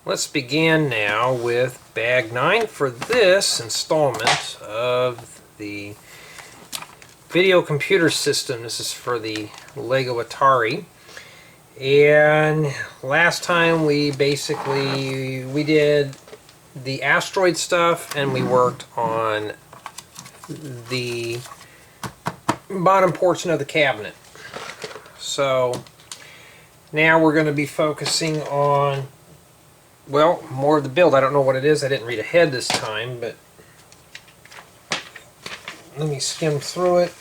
Let's begin now with bag 9 for this installment of the Video Computer System. This is for the Lego Atari. And last time we did the asteroid stuff and we worked on the bottom portion of the cabinet. So now we're going to be focusing on, well, more of the build. I don't know what it is. I didn't read ahead this time, but let me skim through it.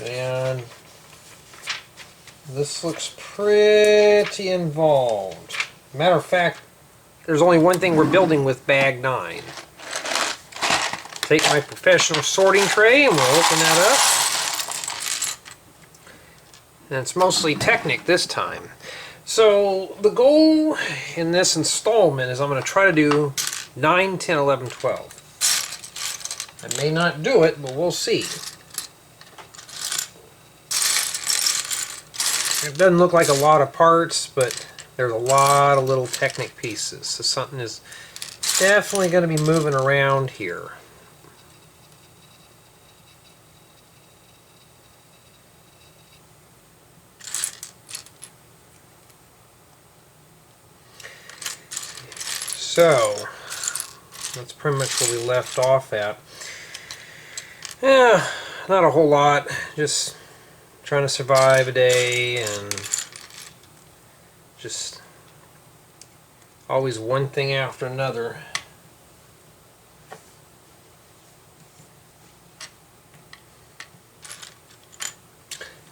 And this looks pretty involved. Matter of fact, there's only one thing we're building with bag 9. Take my professional sorting tray and we'll open that up. And it's mostly Technic this time. So the goal in this installment is I'm going to try to do 9, 10, 11, 12. I may not do it, but we'll see. It doesn't look like a lot of parts, but there's a lot of little Technic pieces. So something is definitely going to be moving around here. So, that's pretty much where we left off at. Yeah, not a whole lot. Just trying to survive a day and just always one thing after another.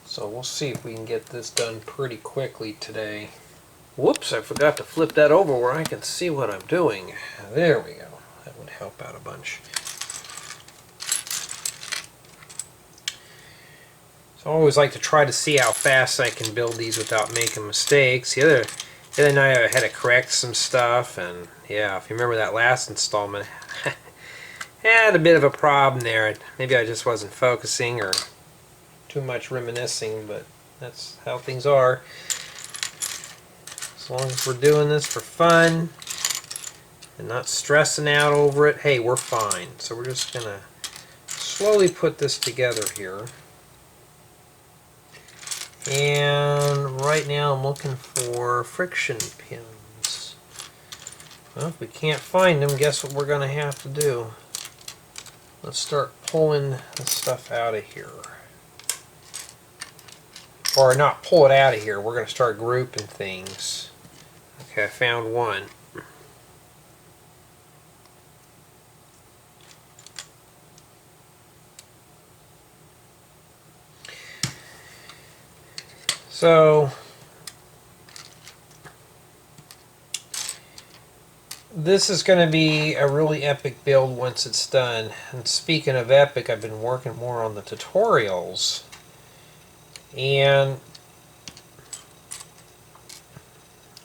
So we'll see if we can get this done pretty quickly today. Whoops, I forgot to flip that over where I can see what I'm doing. There we go. That would help out a bunch. So I always like to try to see how fast I can build these without making mistakes. The other night I had to correct some stuff, and yeah, if you remember that last installment, I had a bit of a problem there. Maybe I just wasn't focusing or too much reminiscing, but that's how things are. As long as we're doing this for fun and not stressing out over it, hey, we're fine. So we're just going to slowly put this together here. And right now I'm looking for friction pins. Well, if we can't find them, guess what we're going to have to do? Let's start pulling the stuff out of here. Or not pull it out of here, we're going to start grouping things. Okay, I found one. So this is going to be a really epic build once it's done. And speaking of epic, I've been working more on the tutorials. And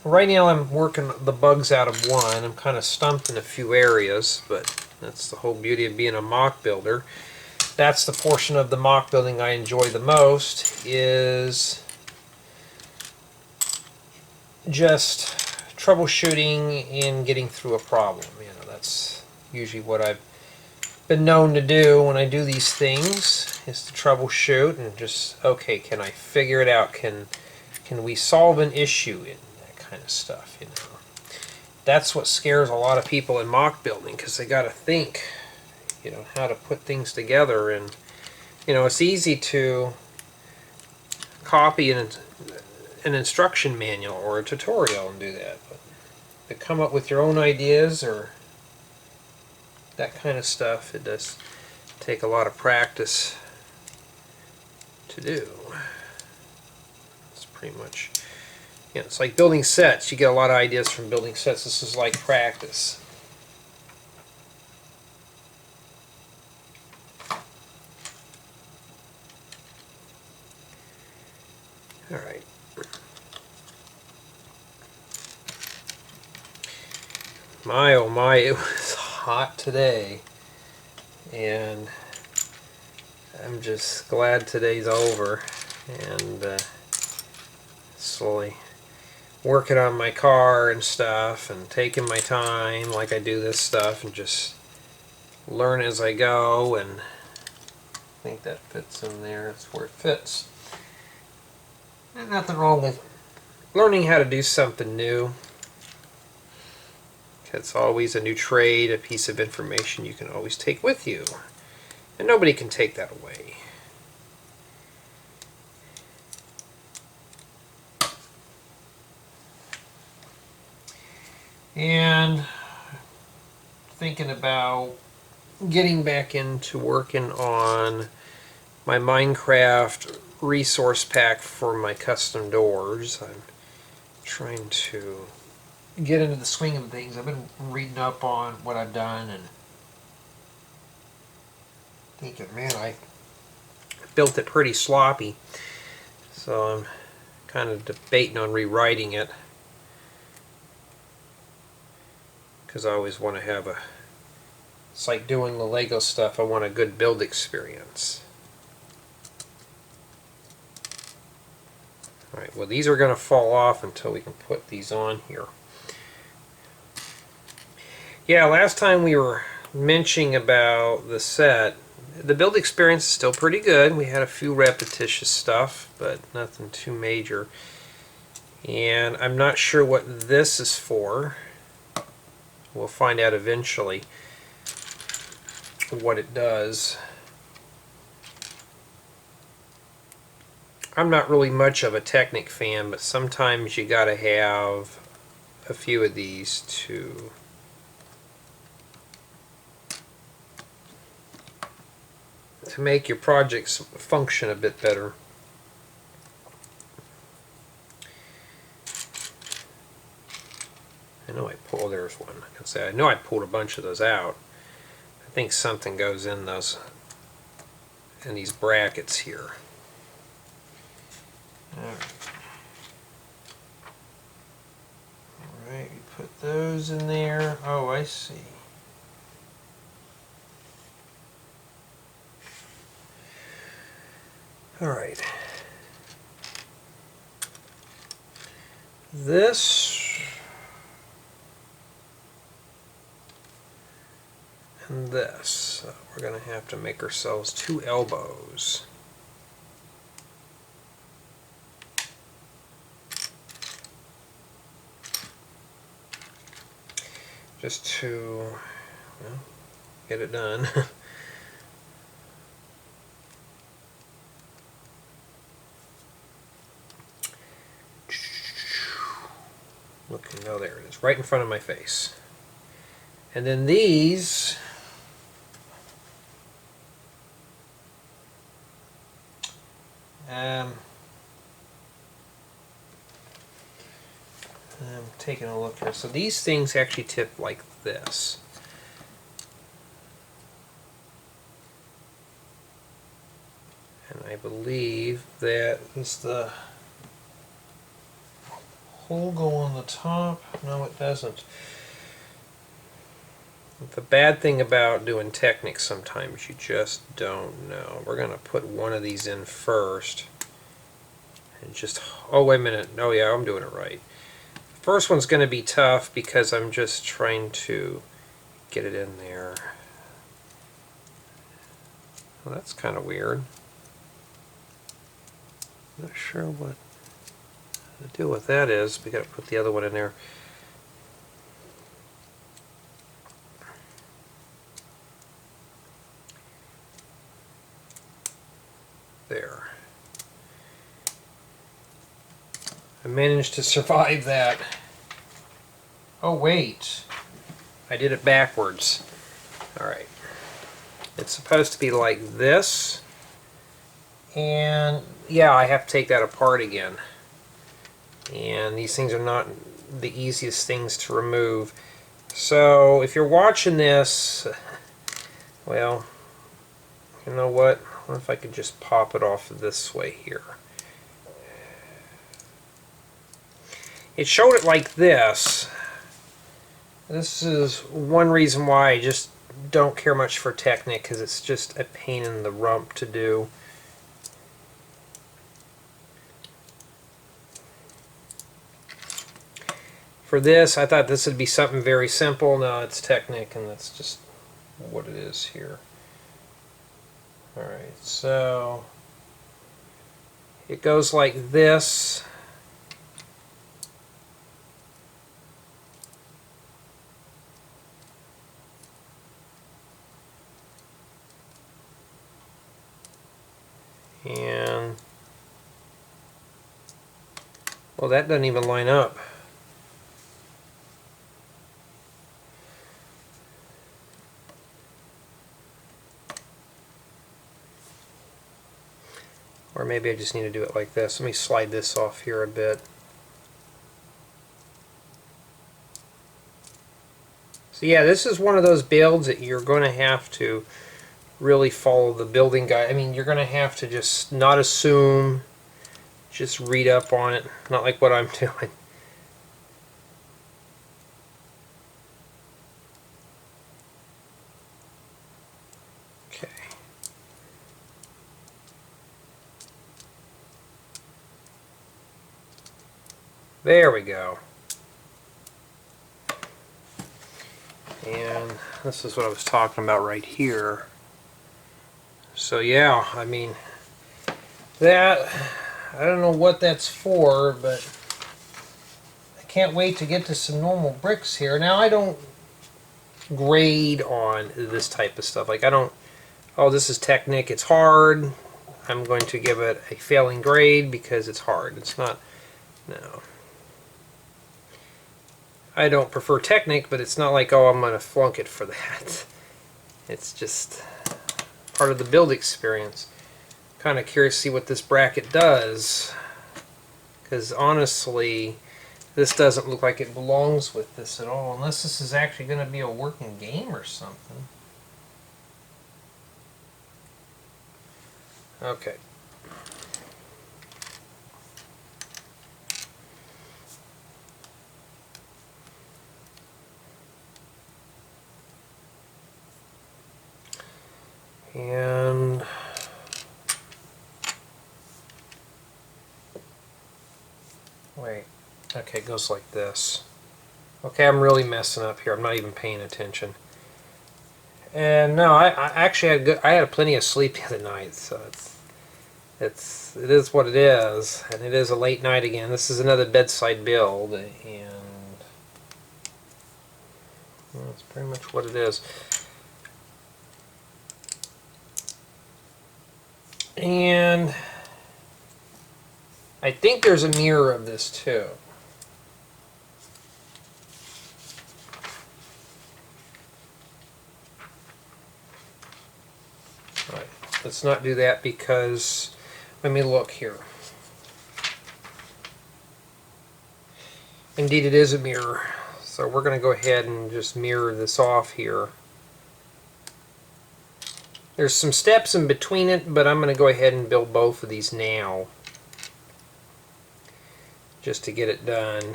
right now I'm working the bugs out of one. I'm kind of stumped in a few areas, but that's the whole beauty of being a mock builder. That's the portion of the mock building I enjoy the most, is just troubleshooting and getting through a problem. You know, that's usually what I've been known to do when I do these things, is to troubleshoot and just, okay, can I figure it out? Can we solve an issue in that kind of stuff, you know? That's what scares a lot of people in mock building, because they got to think, you know, how to put things together. And you know, it's easy to copy an instruction manual or a tutorial and do that, but to come up with your own ideas or that kind of stuff, it does take a lot of practice to do. It's pretty much, you know, it's like building sets. You get a lot of ideas from building sets. This is like practice. Alright. My oh my, it was hot today, and I'm just glad today's over and slowly working on my car and stuff and taking my time like I do this stuff and just learn as I go, and I think that fits in there. It's where it fits. And nothing wrong with learning how to do something new. It's always a new trade, a piece of information you can always take with you. And nobody can take that away. And thinking about getting back into working on my Minecraft resource pack for my custom doors. I'm trying to get into the swing of things. I've been reading up on what I've done and thinking, man, I built it pretty sloppy. So I'm kind of debating on rewriting it, because I always want to have a, it's like doing the Lego stuff, I want a good build experience. Alright, well these are going to fall off until we can put these on here. Yeah, last time we were mentioning about the set, the build experience is still pretty good. We had a few repetitious stuff, but nothing too major. And I'm not sure what this is for. We'll find out eventually what it does. I'm not really much of a Technic fan, but sometimes you gotta have a few of these to make your projects function a bit better. I know I pulled, there's one. I can say I know I pulled a bunch of those out. I think something goes in those, in these brackets here. Alright, we put those in there. Oh, I see. Alright. This and this. So we're going to have to make ourselves 2 elbows. Just to, well, get it done. Looking, oh, there it is, right in front of my face. And then these, I'm taking a look here. So these things actually tip like this. And I believe that is the hole go on the top. No, it doesn't. The bad thing about doing Technic, sometimes you just don't know. We're going to put one of these in first. And just, oh wait a minute, oh yeah, I'm doing it right. The first one's going to be tough because I'm just trying to get it in there. Well, that's kind of weird. Not sure what to do with that is. We got to put the other one in there. There. I managed to survive that. Oh wait, I did it backwards. Alright. It's supposed to be like this. And yeah, I have to take that apart again. And these things are not the easiest things to remove. So if you're watching this, well, you know what? What if I could just pop it off this way here? It showed it like this. This is one reason why I just don't care much for Technic, because it's just a pain in the rump to do. For this, I thought this would be something very simple. No, it's Technic, and that's just what it is here. Alright, so it goes like this. And, well, that doesn't even line up. Or maybe I just need to do it like this. Let me slide this off here a bit. So yeah, this is one of those builds that you're going to have to really follow the building guide. I mean, you're going to have to just not assume, just read up on it, not like what I'm doing. Okay. There we go. And this is what I was talking about right here. So yeah, I mean, that, I don't know what that's for, but I can't wait to get to some normal bricks here. Now, I don't grade on this type of stuff. Like, I don't, oh, this is Technic, it's hard, I'm going to give it a failing grade because it's hard. It's not, no. I don't prefer Technic, but it's not like, oh, I'm going to flunk it for that. It's just part of the build experience. Kind of curious to see what this bracket does, because honestly, this doesn't look like it belongs with this at all, unless this is actually going to be a working game or something. Okay. And wait, okay, it goes like this. Okay, I'm really messing up here. I'm not even paying attention. And no, I actually had good. I had plenty of sleep the other night, so it is what it is, and it is a late night again. This is another bedside build, and well, that's pretty much what it is. And I think there's a mirror of this too. All right, let's not do that because, let me look here. Indeed, it is a mirror. So we're going to go ahead and just mirror this off here. There's some steps in between it, but I'm going to go ahead and build both of these now, just to get it done.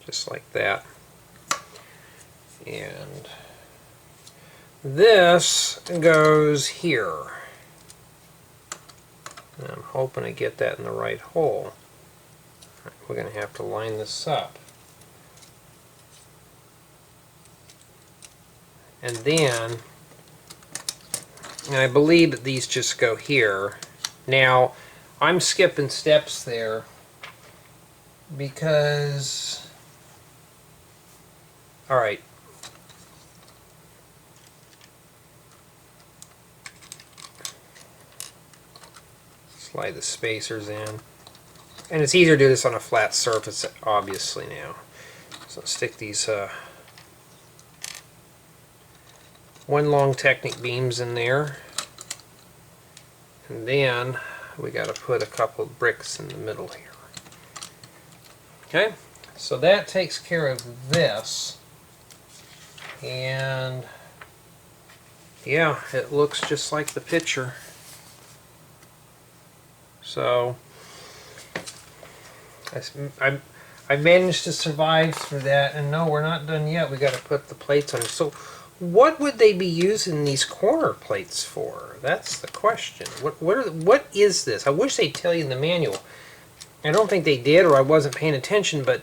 Just like that. And this goes here. And I'm hoping to get that in the right hole. We're going to have to line this up. And then, and I believe that these just go here. Now, I'm skipping steps there because, alright, slide the spacers in. And it's easier to do this on a flat surface, obviously, now. So stick these one long Technic beams in there. And then we got to put a couple of bricks in the middle here. Okay, so that takes care of this. And yeah, it looks just like the picture. So I managed to survive through that, and no, we're not done yet. We got to put the plates on. So what would they be using these corner plates for? That's the question. What is this? I wish they'd tell you in the manual. I don't think they did, or I wasn't paying attention, but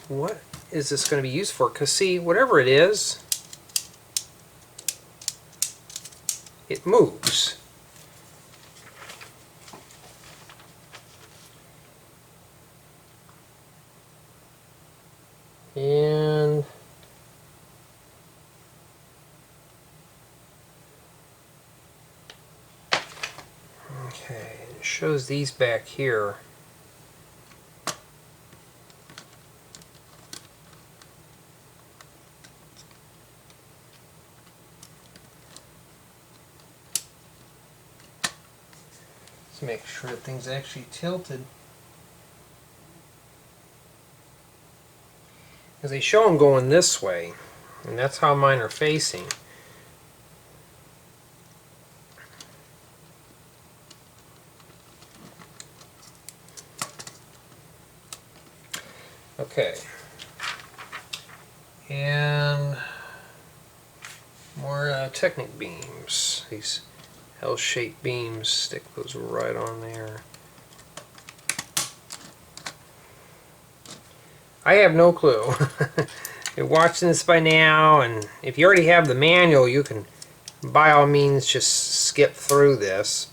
what is this going to be used for? Because see, whatever it is, it moves. And okay, it shows these back here. Let's make sure that things actually tilted. Because they show them going this way, and that's how mine are facing. Okay. And more Technic beams. These L-shaped beams, stick those right on there. I have no clue. You're watching this by now, and if you already have the manual, you can by all means just skip through this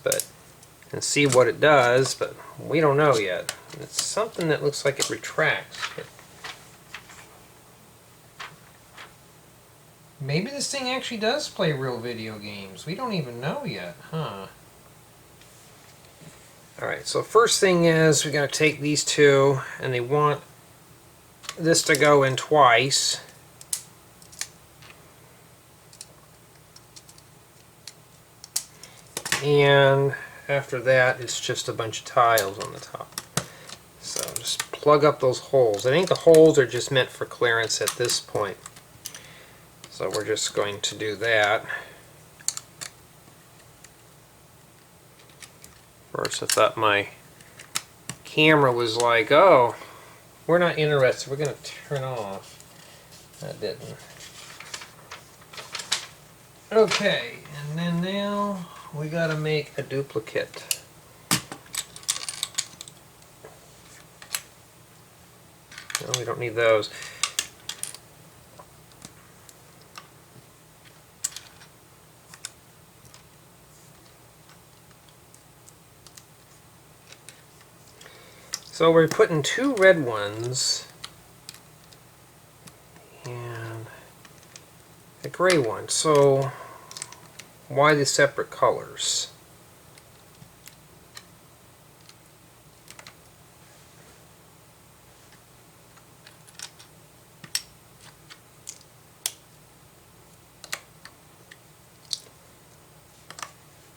and see what it does, but we don't know yet. It's something that looks like it retracts. But maybe this thing actually does play real video games. We don't even know yet, huh? Alright, so first thing is we got to take these two, and they want this to go in twice. And after that, it's just a bunch of tiles on the top. So just plug up those holes. I think the holes are just meant for clearance at this point. So we're just going to do that. First, I thought my camera was like, oh, we're not interested, we're going to turn off. That didn't. Okay, and then now we got to make a duplicate. No, we don't need those. So we're putting two red ones and a gray one. So why the separate colors?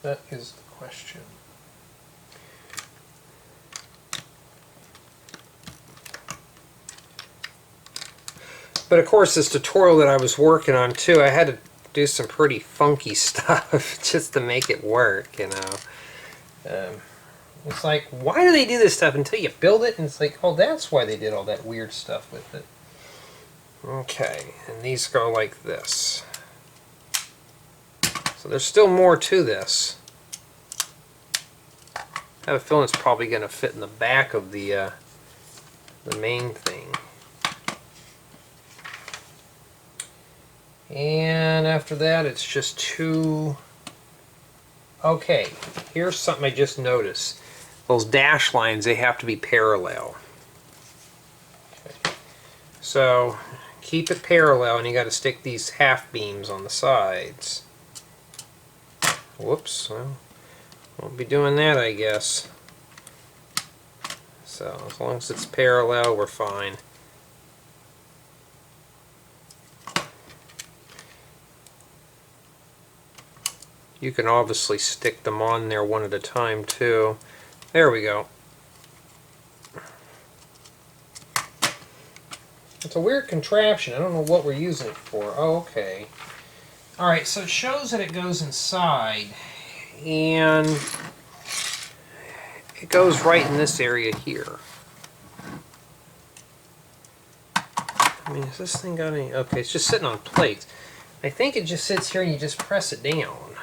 That is the question. But of course, this tutorial that I was working on too, I had to do some pretty funky stuff just to make it work, you know. It's like, why do they do this stuff until you build it? And it's like, oh, that's why they did all that weird stuff with it. Okay, and these go like this. So there's still more to this. I have a feeling it's probably going to fit in the back of the main thing. And after that, it's just two. Okay, here's something I just noticed. Those dash lines, they have to be parallel. Okay. So keep it parallel, and you got to stick these half beams on the sides. Whoops, well, won't be doing that, I guess. So as long as it's parallel, we're fine. You can obviously stick them on there one at a time too. There we go. It's a weird contraption. I don't know what we're using it for. Oh, okay. Alright, so it shows that it goes inside, and it goes right in this area here. I mean, has this thing got any... Okay, it's just sitting on plates. I think it just sits here and you just press it down.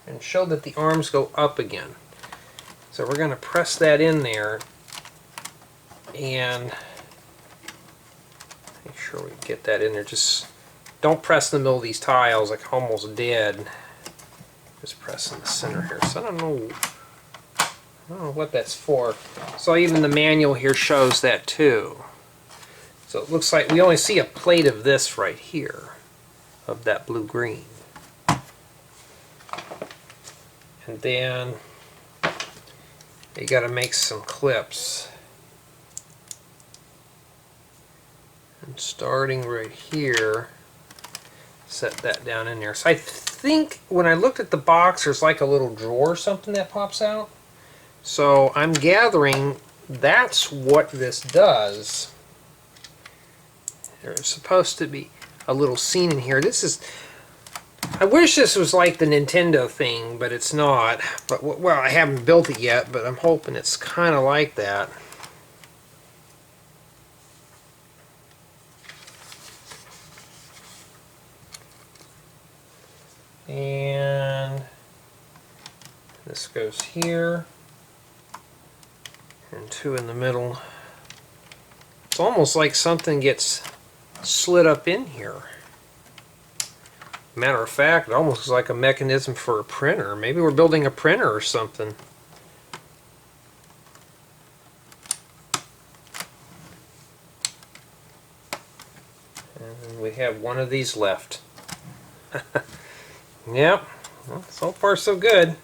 And show that the arms go up again. So we're going to press that in there and make sure we get that in there. Just don't press in the middle of these tiles like almost dead. Just press in the center here. So I don't know what that's for. So even the manual here shows that too. So it looks like we only see a plate of this right here, of that blue-green. And then you got to make some clips. And starting right here, set that down in there. So I think when I looked at the box, there's like a little drawer or something that pops out. So I'm gathering that's what this does. There's supposed to be a little scene in here. This is, I wish this was like the Nintendo thing, but it's not. But well, I haven't built it yet, but I'm hoping it's kind of like that. And this goes here, and two in the middle. It's almost like something gets slid up in here. Matter of fact, it almost looks like a mechanism for a printer. Maybe we're building a printer or something. And we have one of these left. Yep, well, so far so good.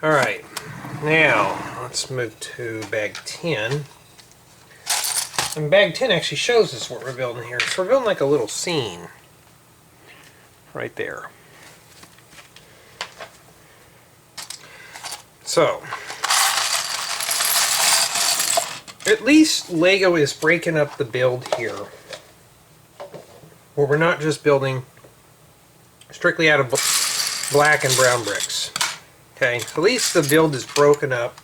Alright, now let's move to bag 10. And bag 10 actually shows us what we're building here. So we're building like a little scene right there. So at least Lego is breaking up the build here, where we're not just building strictly out of black and brown bricks. Okay, at least the build is broken up.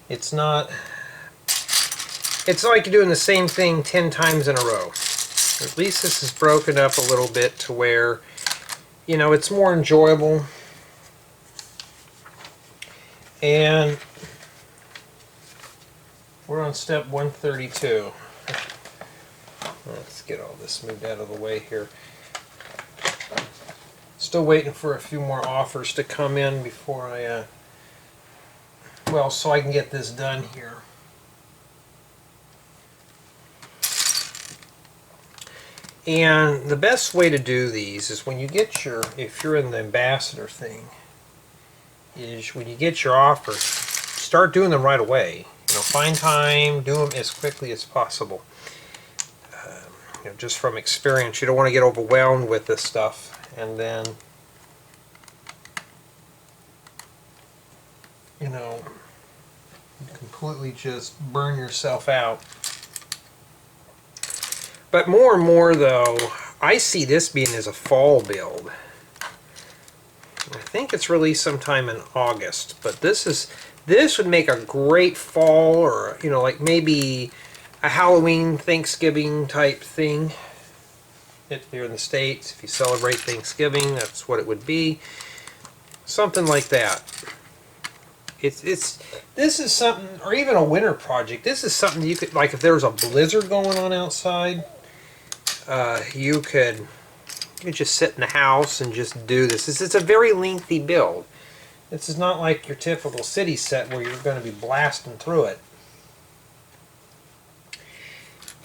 It's not, it's like you're doing the same thing 10 times in a row. At least this is broken up a little bit to where, you know, it's more enjoyable. And we're on step 132. Let's get all this moved out of the way here. Still waiting for a few more offers to come in before I, well, so I can get this done here. And the best way to do these is when you get your, if you're in the ambassador thing, is when you get your offers, start doing them right away. You know, find time, do them as quickly as possible. You know, just from experience, you don't want to get overwhelmed with this stuff and then, you know, completely just burn yourself out. But more and more though, I see this being as a fall build. I think it's released sometime in August, but this would make a great fall, or you know, like maybe a Halloween, Thanksgiving type thing. If you're in the States, if you celebrate Thanksgiving, that's what it would be. Something like that. This is something, or even a winter project. This is something you could, like if there was a blizzard going on outside, you could just sit in the house and just do this. It's a very lengthy build. This is not like your typical city set where you're going to be blasting through it.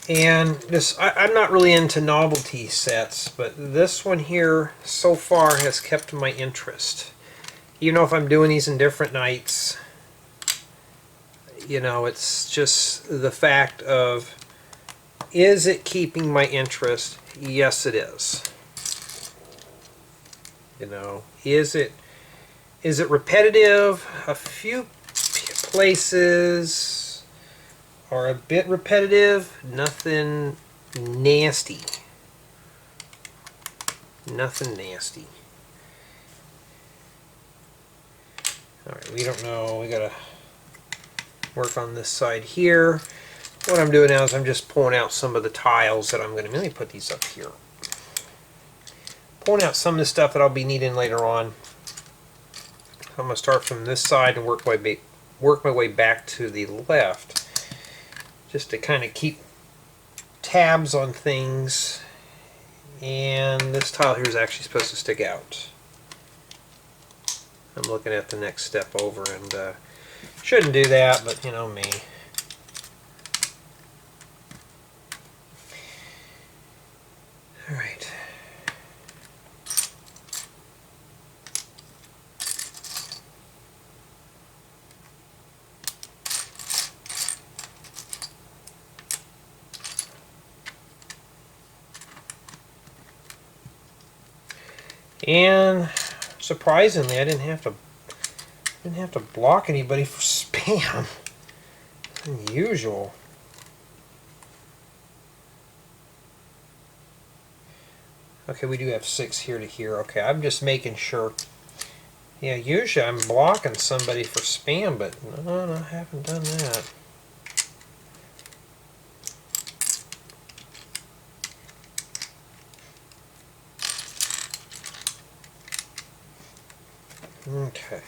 And this, I'm not really into novelty sets, but this one here so far has kept my interest. Even though if I'm doing these in different nights, you know, it's just the fact of, is it keeping my interest? Yes, it is. You know, is it repetitive? A few places are a bit repetitive. Nothing nasty. Nothing nasty. Alright, we don't know. We gotta work on this side here. What I'm doing now is I'm just pulling out some of the tiles that I'm going to, let me put these up here. pulling out some of the stuff that I'll be needing later on. I'm going to start from this side and work my way back to the left, just to kind of keep tabs on things. And this tile here is actually supposed to stick out. I'm looking at the next step over, and shouldn't do that, but you know me. All right. And surprisingly, I didn't have to block anybody for spam. Unusual. Okay, we do have 6 here to here. Okay, I'm just making sure. Yeah, usually I'm blocking somebody for spam, but no, I haven't done that. Okay.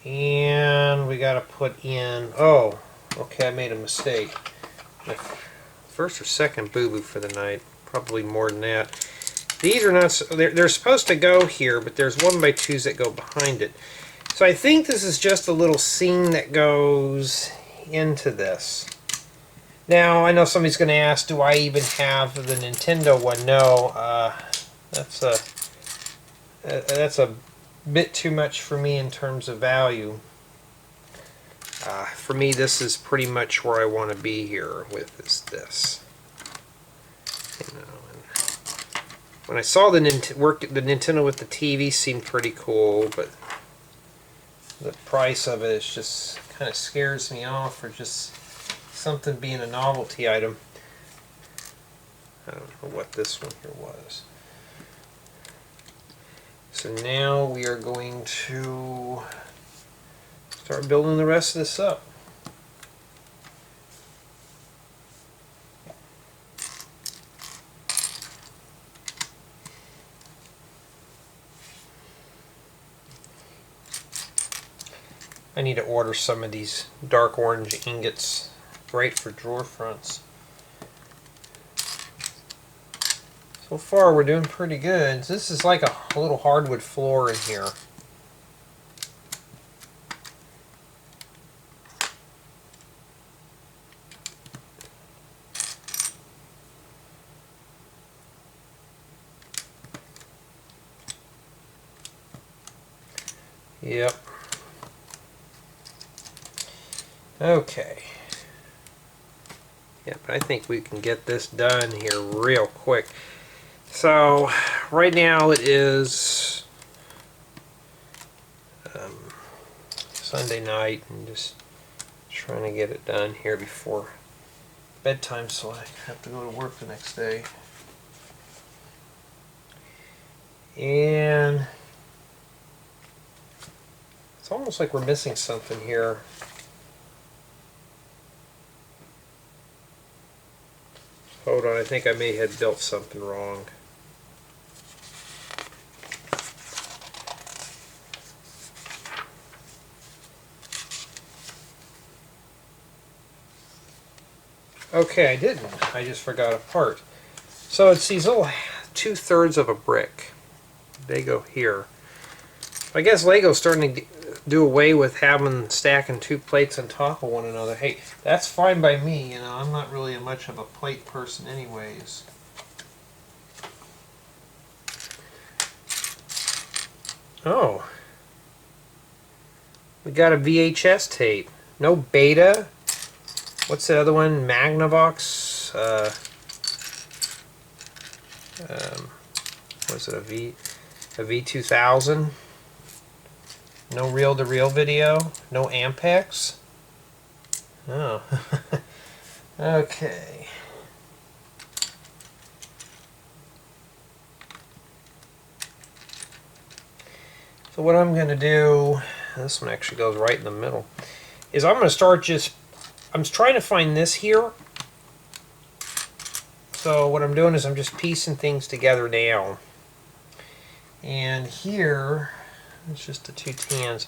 And we got to put in, oh, okay, I made a mistake. My first or second boo-boo for the night. Probably more than that. These are not, they're supposed to go here, but there's 1x2s that go behind it. So I think this is just a little seam that goes into this. Now, I know somebody's going to ask, do I even have the Nintendo one? No, that's a bit too much for me in terms of value. For me, this is pretty much where I want to be here with this. You know, and when I saw the Nintendo with the TV seemed pretty cool, but the price of it is just kind of scares me off for just something being a novelty item. I don't know what this one here was. So now we are going to start building the rest of this up. I need to order some of these dark orange ingots. Great for drawer fronts. So far we're doing pretty good. This is like a little hardwood floor in here. Yep. Okay. Yep, I think we can get this done here real quick. So, right now it is Sunday night. I'm just trying to get it done here before bedtime so I have to go to work the next day. And it's almost like we're missing something here. Hold on, I think I may have built something wrong. Okay, I didn't. I just forgot a part. So it's these little 2/3 of a brick. They go here. I guess Lego's starting to do away with stacking 2 plates on top of one another. Hey, that's fine by me, you know, I'm not really much of a plate person anyways. Oh. We got a VHS tape. No beta. What's the other one? Magnavox? Was it a V2000? No reel-to-reel video? No Ampex? Oh. Okay. So what I'm going to do, this one actually goes right in the middle, is I'm going to start I'm trying to find this here. So what I'm doing is I'm just piecing things together now. And here, it's just the two tans.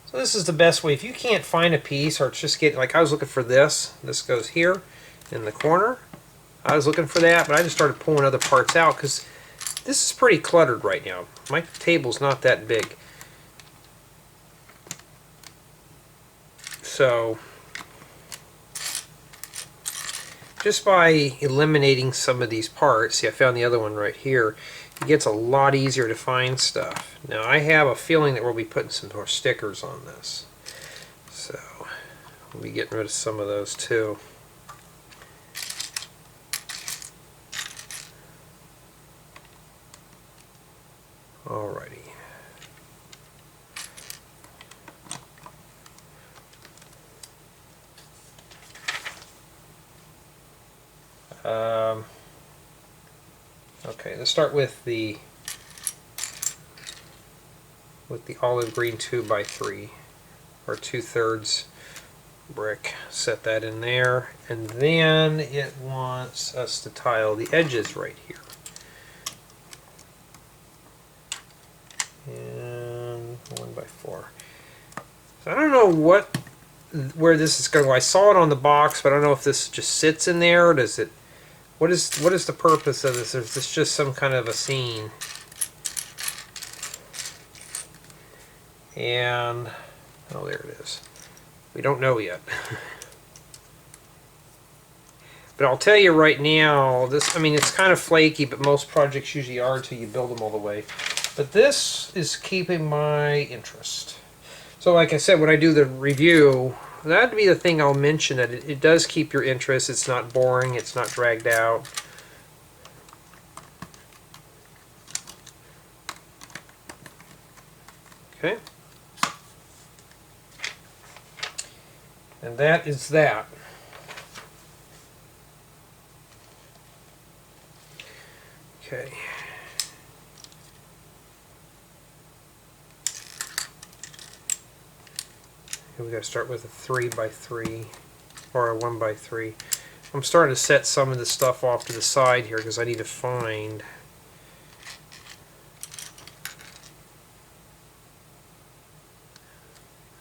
So this is the best way. If you can't find a piece, or it's just getting, like I was looking for this. This goes here in the corner. I was looking for that, but I just started pulling other parts out because this is pretty cluttered right now. My table's not that big. So just by eliminating some of these parts, see, I found the other one right here, it gets a lot easier to find stuff. Now I have a feeling that we'll be putting some more stickers on this. So we'll be getting rid of some of those too. Alrighty. Okay, let's start with the olive green 2x3 or 2/3 brick. Set that in there, and then it wants us to tile the edges right here. And 1x4. So I don't know where this is going to go. I saw it on the box, but I don't know if this just sits in there or does it. What is the purpose of this? Is this just some kind of a scene? And oh, there it is. We don't know yet. But I'll tell you right now, this, I mean, it's kind of flaky, but most projects usually are until you build them all the way. But this is keeping my interest. So like I said, when I do the review, that'd be the thing I'll mention, that it does keep your interest. It's not boring. It's not dragged out. Okay. And that is that. Okay. Here we got to start with a 3x3 or a 1x3. I'm starting to set some of this stuff off to the side here because I need to find.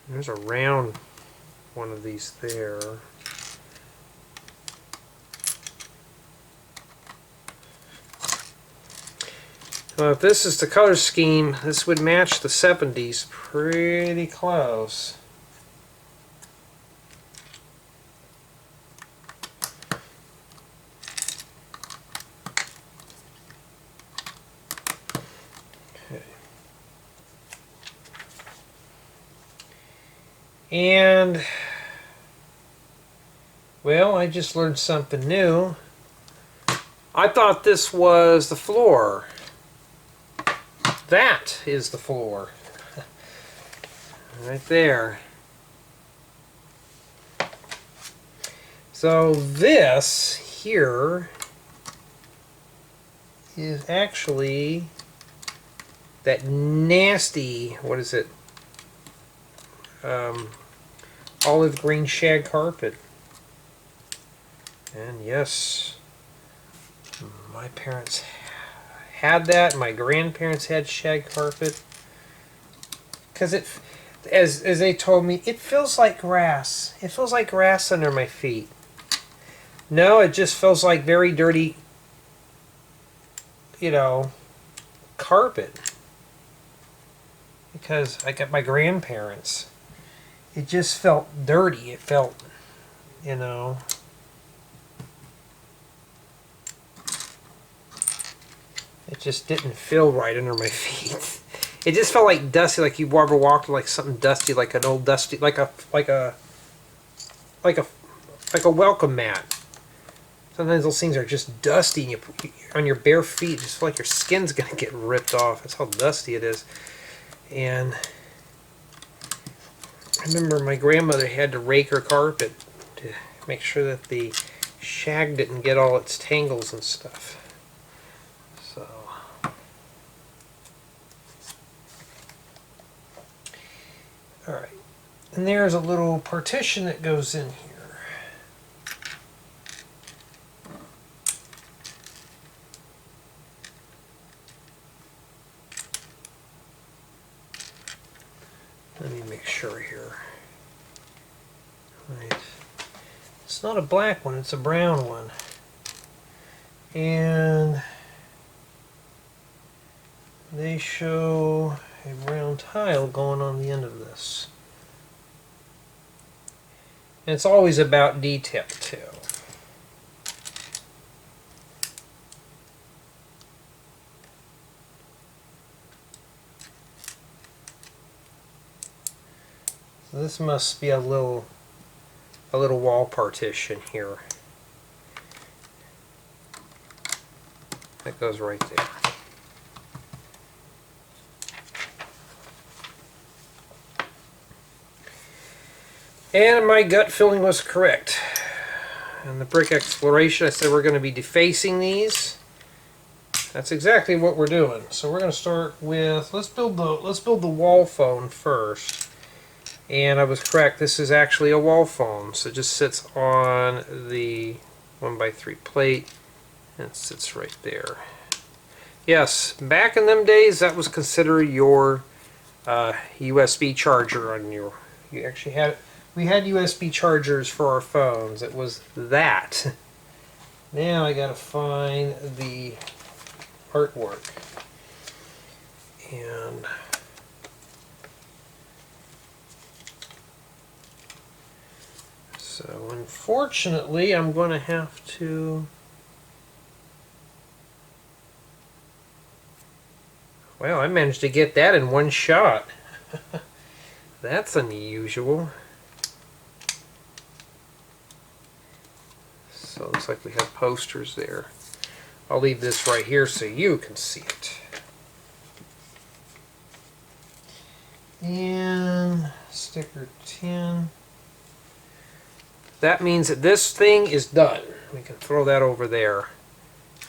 There's a round one of these there. Well, if this is the color scheme, this would match the 70s pretty close. Okay. And, well, I just learned something new. I thought this was the floor. That is the floor. Right there. So this here is actually that nasty, what is it? Olive green shag carpet. And yes, my parents had that. My grandparents had shag carpet. Because it, as they told me, it feels like grass. It feels like grass under my feet. No, it just feels like very dirty, you know, carpet. Because I got my grandparents. It just felt dirty. It felt, you know. It just didn't feel right under my feet. It just felt like dusty, like you ever walked like something dusty, like an old dusty, like a welcome mat. Sometimes those things are just dusty, and you on your bare feet, you just feel like your skin's gonna get ripped off. That's how dusty it is. And I remember my grandmother had to rake her carpet to make sure that the shag didn't get all its tangles and stuff. So, alright. And there's a little partition that goes in here. Let me make sure here. Right. It's not a black one, it's a brown one. And they show a brown tile going on the end of this. And it's always about detail too. So this must be a little wall partition here. That goes right there. And my gut feeling was correct. In the brick exploration, I said we're going to be defacing these. That's exactly what we're doing. So we're going to start with, let's build the wall phone first. And I was correct, this is actually a wall phone. So it just sits on the 1x3 plate and it sits right there. Yes, back in them days that was considered your USB charger on your, you actually had, we had USB chargers for our phones. It was that. Now I gotta find the artwork. And so unfortunately I'm going to have to, well, I managed to get that in one shot. That's unusual. So it looks like we have posters there. I'll leave this right here so you can see it. And sticker 10. That means that this thing is done. We can throw that over there.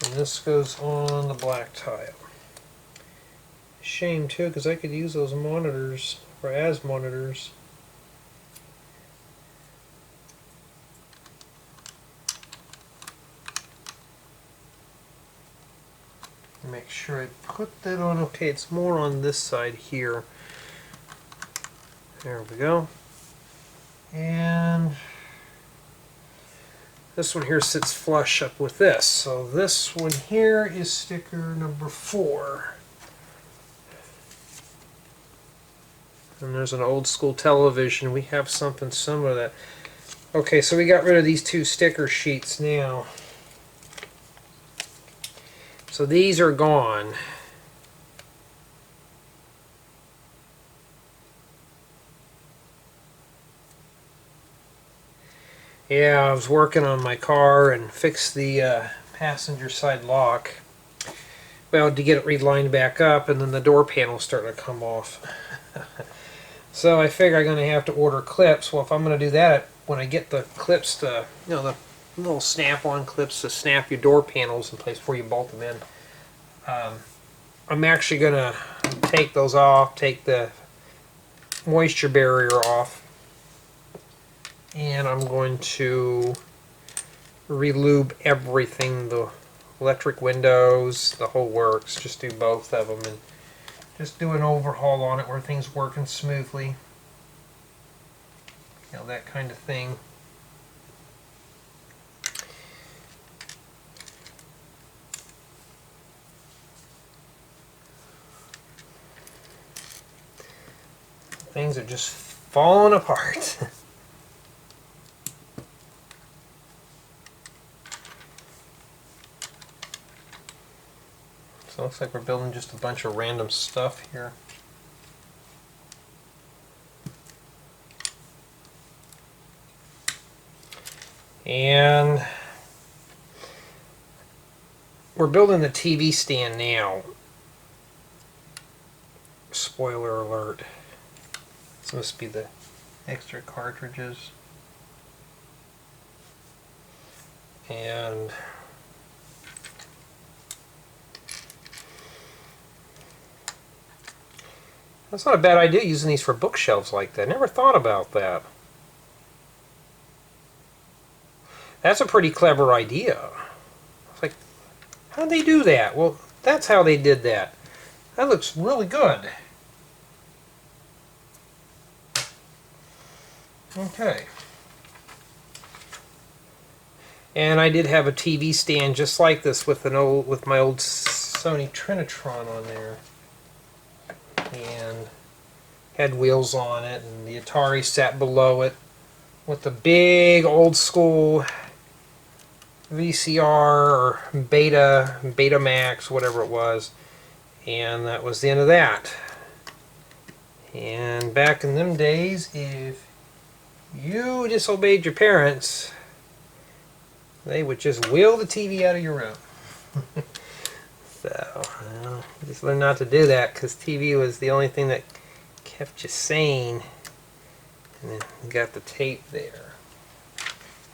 And this goes on the black tile. Shame too, because I could use those monitors for as monitors. Make sure I put that on. Okay, it's more on this side here. There we go. And this one here sits flush up with this. So this one here is sticker number 4. And there's an old school television. We have something similar to that. Okay, so we got rid of these 2 sticker sheets now. So these are gone. Yeah, I was working on my car and fixed the passenger side lock. Well, to get it relined back up, and then the door panel's starting to come off. So I figure I'm going to have to order clips. Well, if I'm going to do that, when I get the clips to, you know, the little snap-on clips to snap your door panels in place before you bolt them in, I'm actually going to take those off, take the moisture barrier off, and I'm going to relube everything, the electric windows, the whole works, just do both of them and just do an overhaul on it where things working smoothly. You know, that kind of thing. Things are just falling apart. So it looks like we're building just a bunch of random stuff here. And we're building the TV stand now. Spoiler alert. This must be the extra cartridges. And that's not a bad idea using these for bookshelves like that. Never thought about that. That's a pretty clever idea. It's like, how'd they do that? Well, that's how they did that. That looks really good. Okay. And I did have a TV stand just like this with my old Sony Trinitron on there, and had wheels on it, and the Atari sat below it with the big old school VCR or Betamax, whatever it was, and that was the end of that. And back in them days, if you disobeyed your parents, they would just wheel the TV out of your room. So, well, just learn not to do that, because TV was the only thing that kept you sane. And then you got the tape there.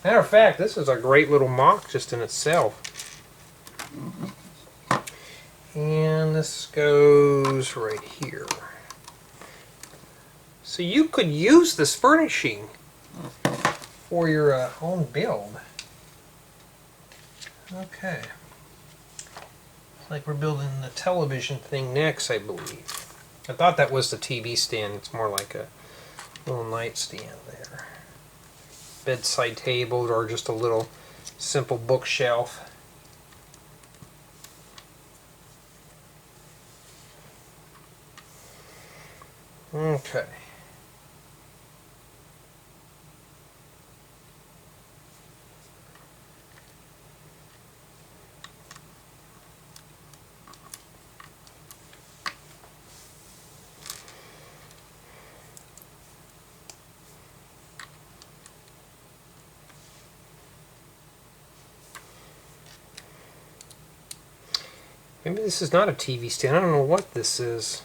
Matter of fact, this is a great little mock just in itself. And this goes right here. So you could use this furnishing for your own build. Okay. Looks like we're building the television thing next, I believe. I thought that was the TV stand. It's more like a little nightstand there. Bedside table, or just a little simple bookshelf. Okay. Maybe this is not a TV stand. I don't know what this is.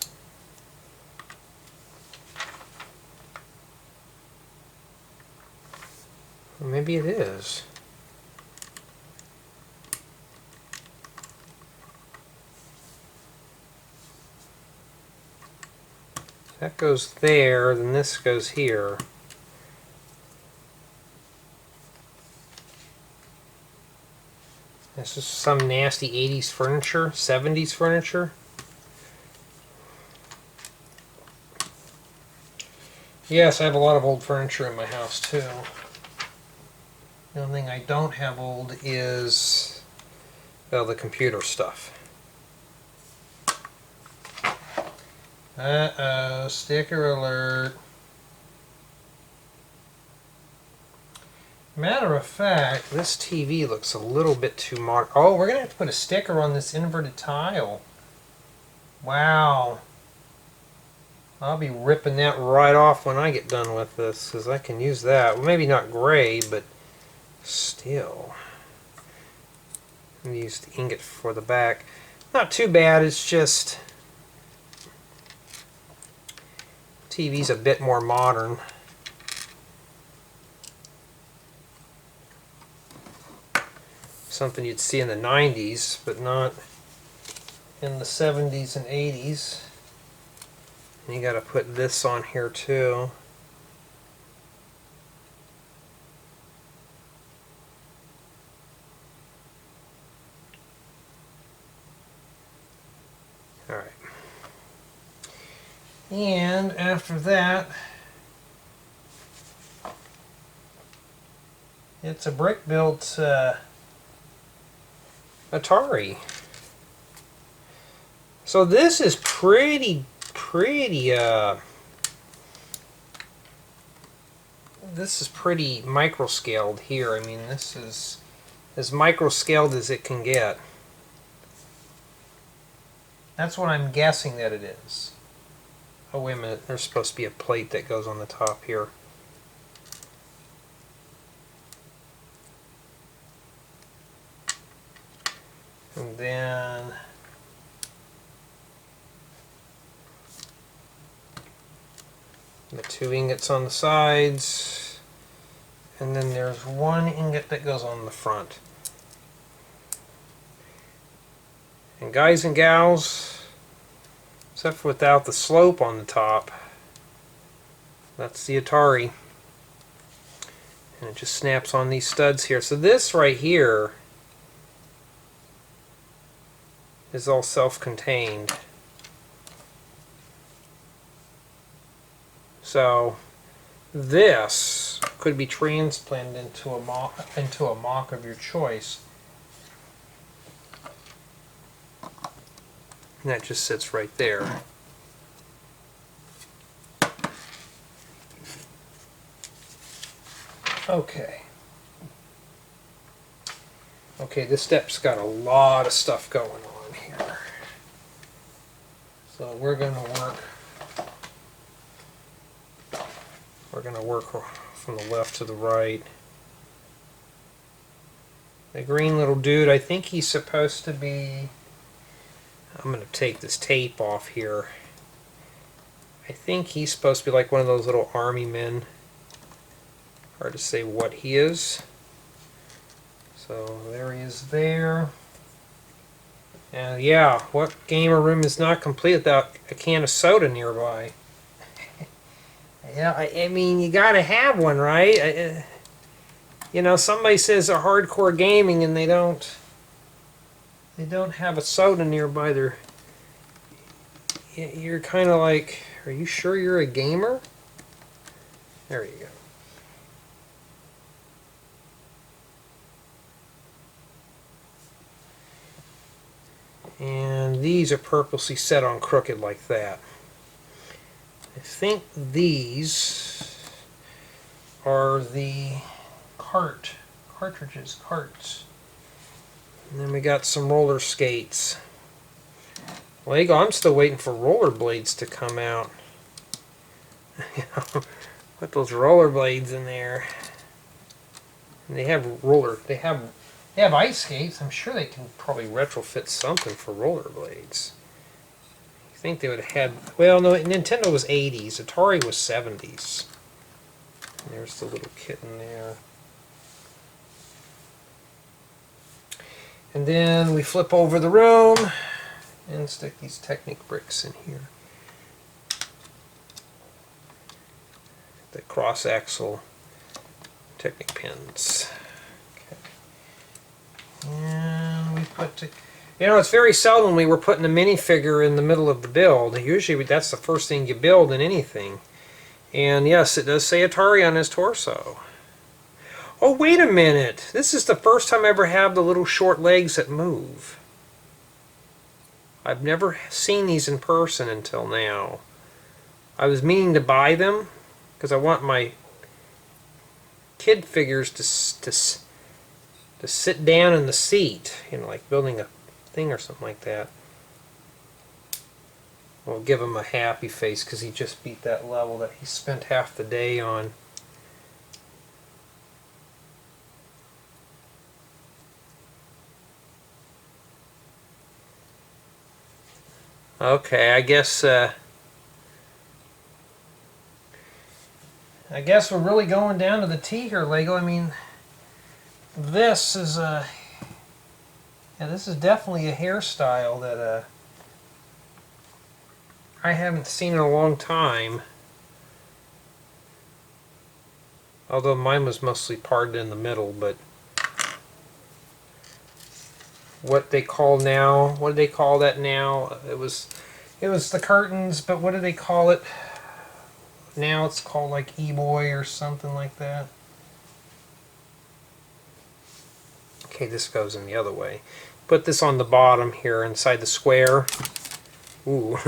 Or maybe it is. That goes there, then this goes here. This is some nasty 80s furniture, 70s furniture. Yes, I have a lot of old furniture in my house too. The only thing I don't have old is, well, the computer stuff. Uh-oh, sticker alert. Matter of fact, this TV looks a little bit too modern. Oh, we're going to have to put a sticker on this inverted tile. Wow. I'll be ripping that right off when I get done with this, because I can use that. Well, maybe not gray, but still. I'm going to use the ingot for the back. Not too bad, it's just TV's a bit more modern. Something you'd see in the 90s, but not in the 70s and 80s. And you got to put this on here too. Alright. And after that, it's a brick-built Atari. So this is pretty this is pretty micro-scaled here. I mean, this is as micro-scaled as it can get. That's what I'm guessing that it is. Oh, wait a minute. There's supposed to be a plate that goes on the top here. And then the 2 ingots on the sides, and then there's 1 ingot that goes on the front. And guys and gals, except for without the slope on the top, that's the Atari. And it just snaps on these studs here. So this right here is all self-contained. So this could be transplanted into a mock of your choice. And that just sits right there. Okay. Okay, this step's got a lot of stuff going on here. So we're going to work from the left to the right. The green little dude, I think he's supposed to be... I'm going to take this tape off here. I think he's supposed to be like one of those little army men. Hard to say what he is. So there he is there. And yeah, what gamer room is not complete without a can of soda nearby? Yeah, I mean, you gotta have one, right? You know, somebody says a hardcore gaming and they don't have a soda nearby. You're kind of like, are you sure you're a gamer? There you go. And these are purposely set on crooked like that. I think these are the cartridges. And then we got some roller skates. Lego, I'm still waiting for rollerblades to come out. Put those rollerblades in there. And they have ice skates. I'm sure they can probably retrofit something for rollerblades. You think they would have had... Well, no, Nintendo was 80s. Atari was 70s. And there's the little kitten there. And then we flip over the room and stick these Technic bricks in here. The cross-axle Technic pins. And we put, you know, it's very seldom we're putting a minifigure in the middle of the build. Usually that's the first thing you build in anything. And yes, it does say Atari on his torso. Oh, wait a minute. This is the first time I ever have the little short legs that move. I've never seen these in person until now. I was meaning to buy them because I want my kid figures to sit down in the seat, you know, like building a thing or something like that. We'll give him a happy face because he just beat that level that he spent half the day on. Okay, I guess we're really going down to the T here, Lego. I mean, this is this is definitely a hairstyle that I haven't seen in a long time. Although mine was mostly parted in the middle, but what they call now, what do they call that now? It was the curtains, but what do they call it? Now it's called like E-boy or something like that. Okay, this goes in the other way. Put this on the bottom here inside the square. Ooh.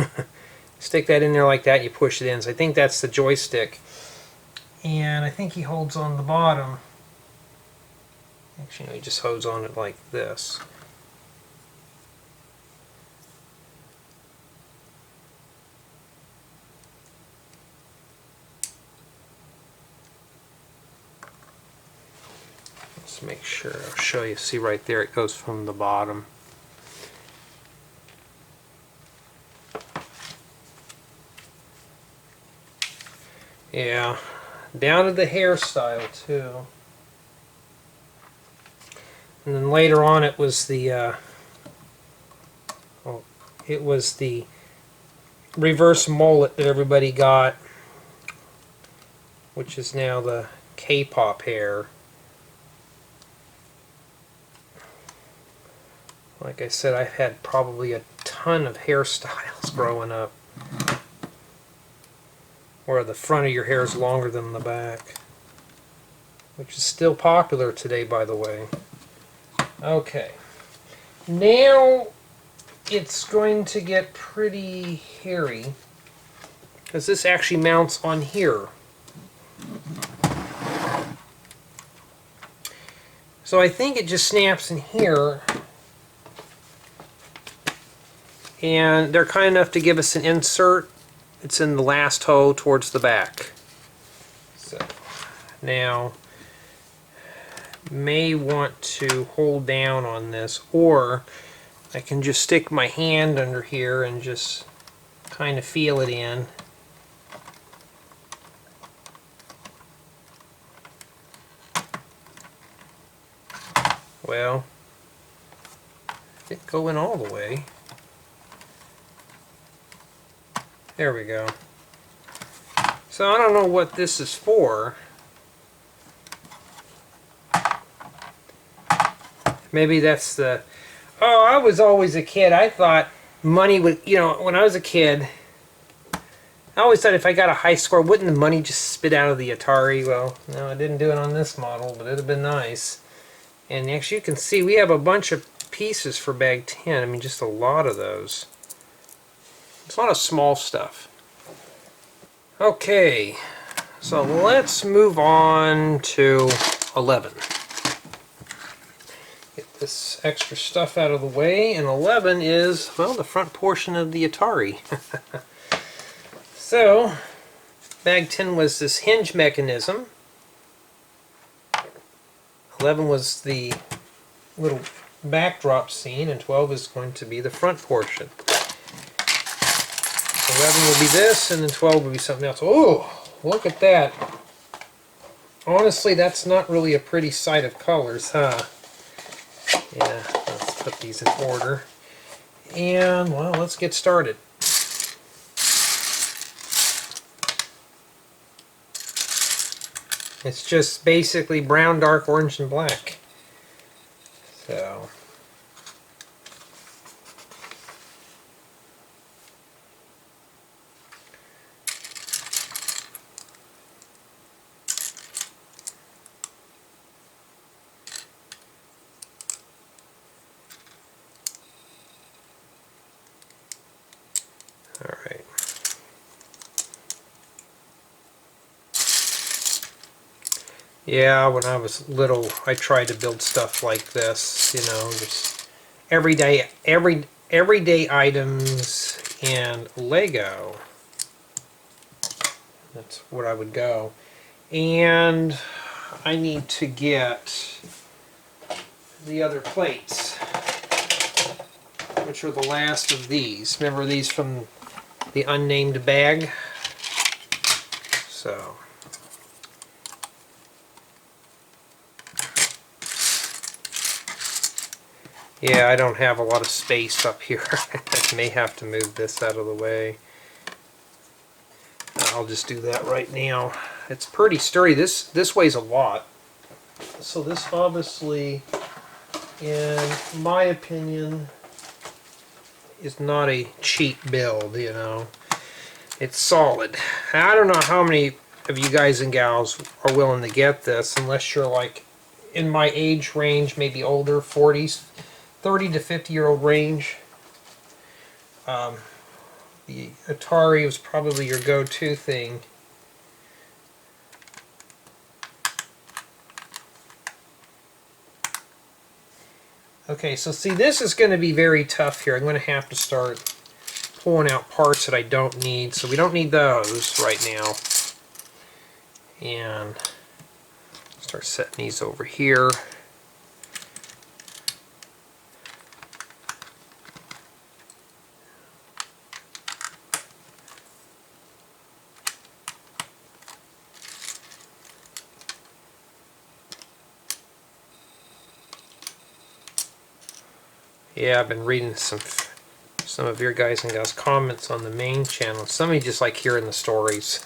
Stick that in there like that, you push it in. So I think that's the joystick. And I think he holds on the bottom. Actually, no, he just holds on it like this. Let's make sure. I'll show you. See right there, it goes from the bottom. Yeah, down to the hairstyle too. And then later on, it was the reverse mullet that everybody got, which is now the K-pop hair. Like I said, I've had probably a ton of hairstyles growing up, where the front of your hair is longer than the back. which is still popular today, by the way. Okay, now it's going to get pretty hairy because this actually mounts on here. So I think it just snaps in here, and they're kind enough to give us an insert. It's in the last hole towards the back. So now may want to hold down on this, or I can just stick my hand under here and just kind of feel it in. Well, it didn't go in all the way. There we go. So I don't know what this is for. Maybe that's the... Oh, I was always a kid. I thought money would... You know, when I was a kid, I always thought if I got a high score, wouldn't the money just spit out of the Atari? Well, no, I didn't do it on this model, but it would have been nice. And actually you can see we have a bunch of pieces for bag 10. I mean, just a lot of those. It's a lot of small stuff. Okay, so let's move on to 11. Get this extra stuff out of the way, and 11 is, well, the front portion of the Atari. So, bag 10 was this hinge mechanism. 11 was the little backdrop scene, and 12 is going to be the front portion. 11 will be this, and then 12 will be something else. Oh, look at that. Honestly, that's not really a pretty sight of colors, huh? Yeah, let's put these in order. And, well, let's get started. It's just basically brown, dark, orange, and black. So... Alright. Yeah, when I was little, I tried to build stuff like this, you know, just everyday items and Lego. That's what I would go. And I need to get the other plates, which are the last of these. Remember these from the unnamed bag? So... yeah, I don't have a lot of space up here. I may have to move this out of the way. I'll just do that right now. It's pretty sturdy. This weighs a lot. So this obviously, in my opinion, is not a cheap build, you know. It's solid. I don't know how many of you guys and gals are willing to get this, unless you're like in my age range, maybe older, 40s. 30 to 50-year-old range. The Atari was probably your go-to thing. Okay, so see, this is going to be very tough here. I'm going to have to start pulling out parts that I don't need. So we don't need those right now. And start setting these over here. Yeah, I've been reading some of your guys and gals' comments on the main channel. Some of you just like hearing the stories.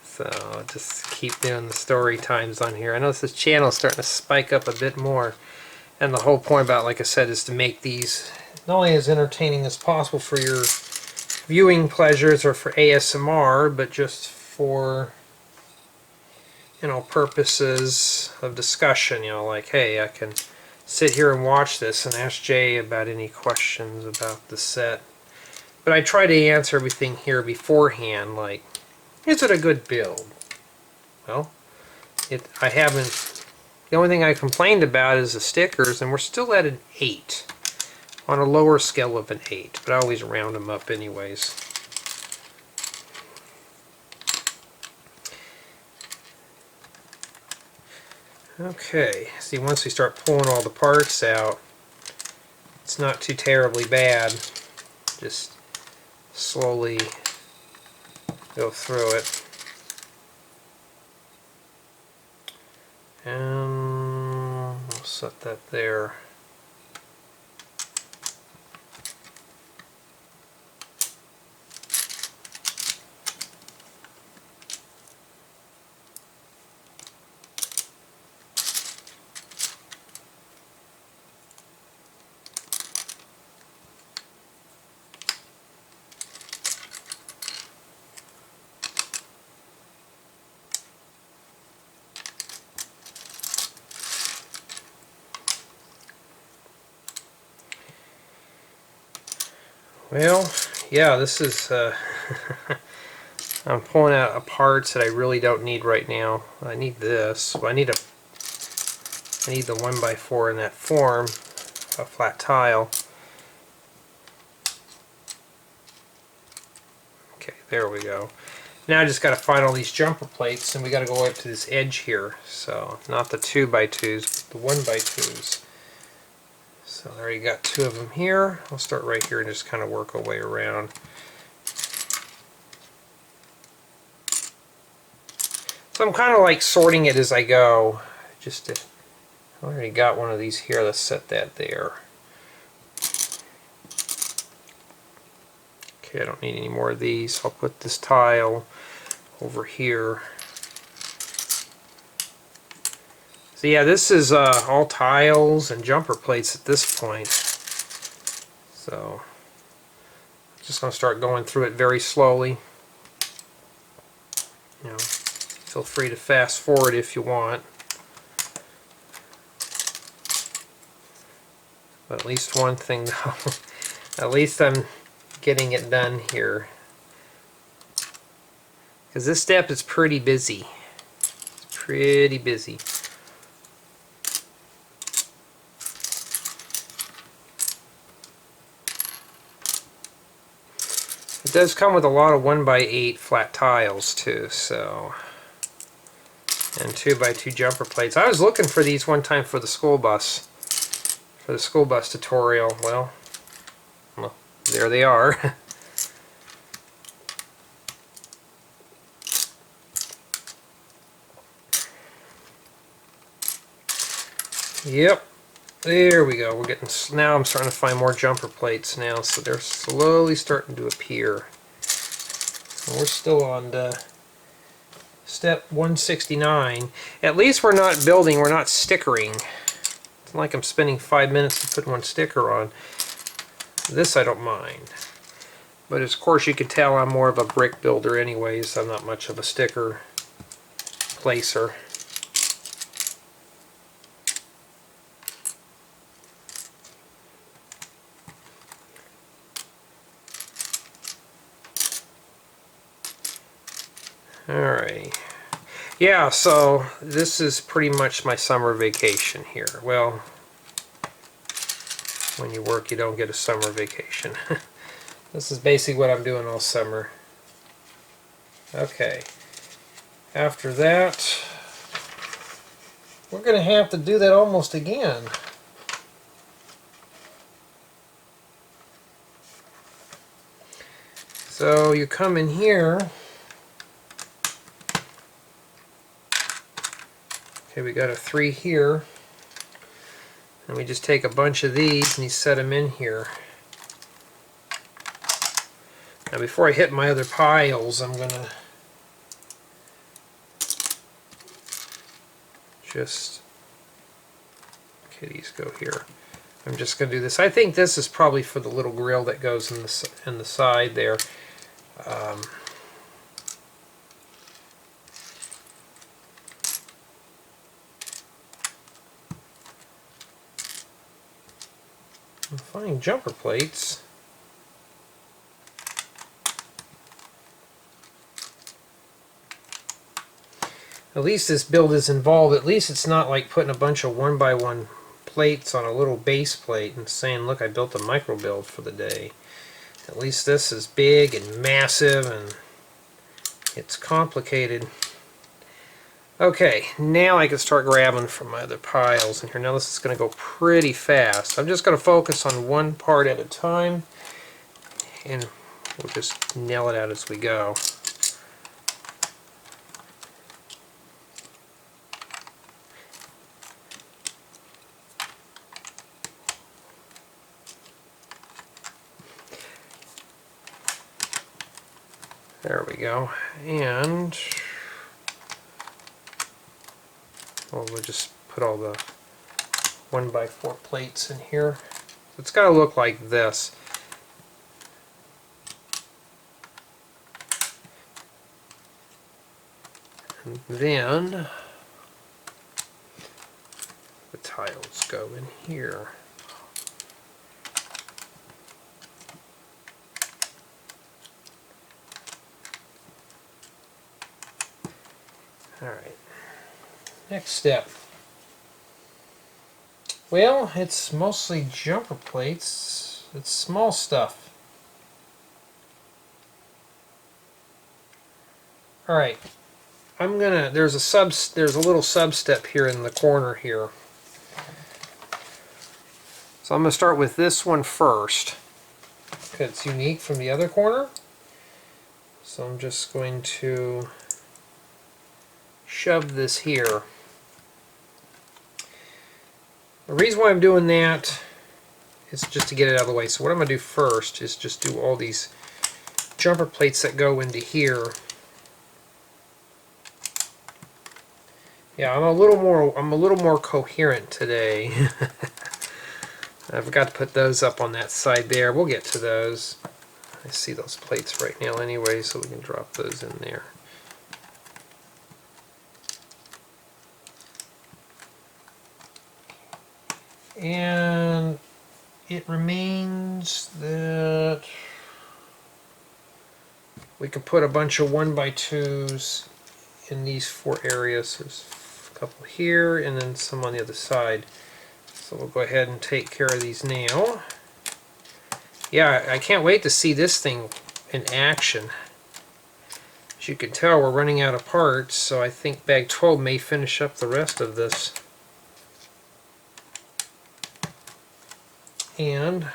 So just keep doing the story times on here. I know this channel is starting to spike up a bit more. And the whole point about, like I said, is to make these not only as entertaining as possible for your viewing pleasures or for ASMR, but just for purposes of discussion, like, hey, I can sit here and watch this and ask Jay about any questions about the set. But I try to answer everything here beforehand, like, is it a good build? Well, I haven't, the only thing I complained about is the stickers, and we're still at an 8, on a lower scale of an 8, but I always round them up anyways. Okay, see, once we start pulling all the parts out, it's not too terribly bad. Just slowly go through it. And we'll set that there. Well, yeah, this is, I'm pulling out parts that I really don't need right now. I need this. Well, I need the 1x4 in that form, a flat tile. Okay, there we go. Now I just got to find all these jumper plates, and we got to go up to this edge here. So, not the 2x2s, but the 1x2s. So there you got 2 of them here. I'll start right here and just kind of work our way around. So I'm kind of like sorting it as I go. I already got one of these here. Let's set that there. Okay, I don't need any more of these. I'll put this tile over here. So yeah, this is all tiles and jumper plates at this point. So I'm just going to start going through it very slowly. Feel free to fast forward if you want. But at least one thing though, at least I'm getting it done here. Because this step is pretty busy. It's pretty busy. It does come with a lot of 1x8 flat tiles too, so, and 2x2 jumper plates. I was looking for these one time for the school bus tutorial. Well, there they are. Yep. There we go. We're getting, now I'm starting to find more jumper plates now, so they're slowly starting to appear. And we're still on step 169. At least we're not building, we're not stickering. It's not like I'm spending 5 minutes to put one sticker on. This I don't mind. But of course you can tell I'm more of a brick builder anyways. I'm not much of a sticker placer. Alright. Yeah, so this is pretty much my summer vacation here. Well, when you work you don't get a summer vacation. This is basically what I'm doing all summer. Okay. After that, we're going to have to do that almost again. So you come in here. Okay, we got a 3 here, and we just take a bunch of these and you set them in here. Now before I hit my other piles, I'm gonna just, okay, these go here. I'm just gonna do this. I think this is probably for the little grill that goes in the side there. find jumper plates. At least this build is involved. At least it's not like putting a bunch of 1x1 plates on a little base plate and saying, look, I built a micro build for the day. At least this is big and massive and it's complicated. Okay, now I can start grabbing from my other piles in here. Now this is going to go pretty fast. I'm just going to focus on one part at a time and we'll just nail it out as we go. There we go. And we'll just put all the 1x4 plates in here. It's got to look like this. And then the tiles go in here. Alright, next step. Well, it's mostly jumper plates. It's small stuff. Alright, there's a little sub step here in the corner here. So I'm gonna start with this one first, because it's unique from the other corner. So I'm just going to shove this here. The reason why I'm doing that is just to get it out of the way. So what I'm going to do first is just do all these jumper plates that go into here. Yeah, I'm a little more coherent today. I forgot to put those up on that side there. We'll get to those. I see those plates right now anyway, so we can drop those in there. And it remains that we can put a bunch of 1x2s in these 4 areas. There's a couple here and then some on the other side. So we'll go ahead and take care of these now. Yeah, I can't wait to see this thing in action. As you can tell, we're running out of parts, so I think bag 12 may finish up the rest of this. And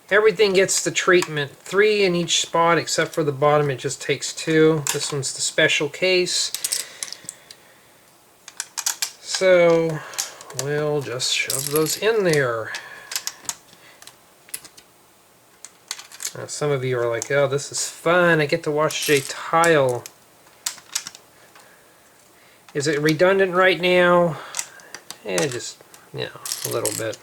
everything gets the treatment. 3 in each spot except for the bottom, it just takes 2. This one's the special case. So we'll just shove those in there. Now, some of you are like, oh, this is fun. I get to watch Jay tile. Is it redundant right now? Just, you know, a little bit.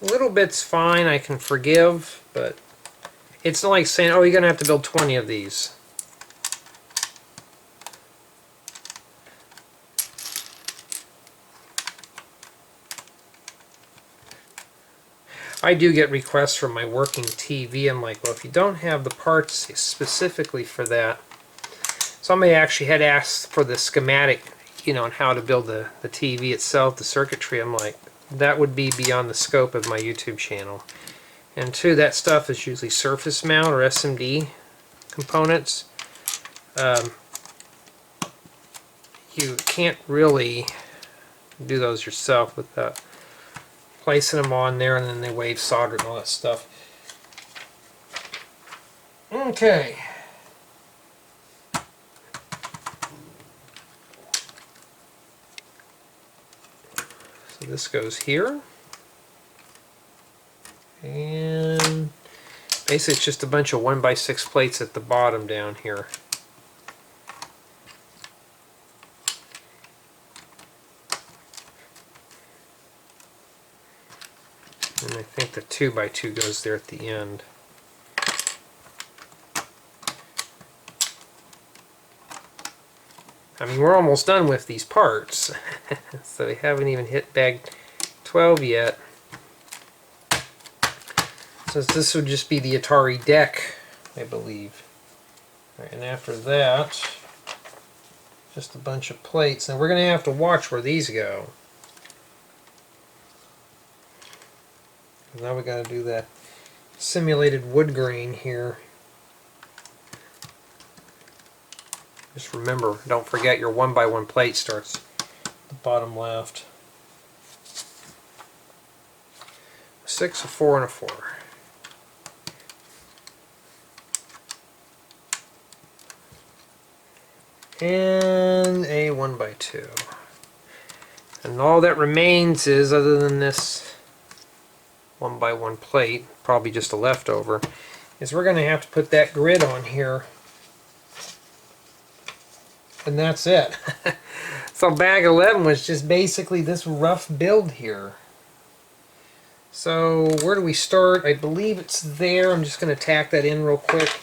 A little bit's fine, I can forgive, but it's not like saying, oh, you're going to have to build 20 of these. I do get requests from my working TV. I'm like, well, if you don't have the parts specifically for that. Somebody actually had asked for the schematic, you know, on how to build the TV itself, the circuitry. I'm like, that would be beyond the scope of my YouTube channel. And 2, that stuff is usually surface mount or SMD components. You can't really do those yourself without placing them on there and then they wave solder and all that stuff. Okay. So this goes here. And basically it's just a bunch of 1x6 plates at the bottom down here. And I think the 2x2 goes there at the end. I mean, we're almost done with these parts. So we haven't even hit bag 12 yet. Since this would just be the Atari deck, I believe. Right, and after that, just a bunch of plates. Now we're going to have to watch where these go. Now we got to do that simulated wood grain here. Just remember, don't forget your 1x1 plate starts at the bottom left. 6, a 4, and a 4. And a 1x2. And all that remains is, other than this 1x1 plate, probably just a leftover, is we're going to have to put that grid on here. And that's it. So bag 11 was just basically this rough build here. So where do we start? I believe it's there. I'm just going to tack that in real quick.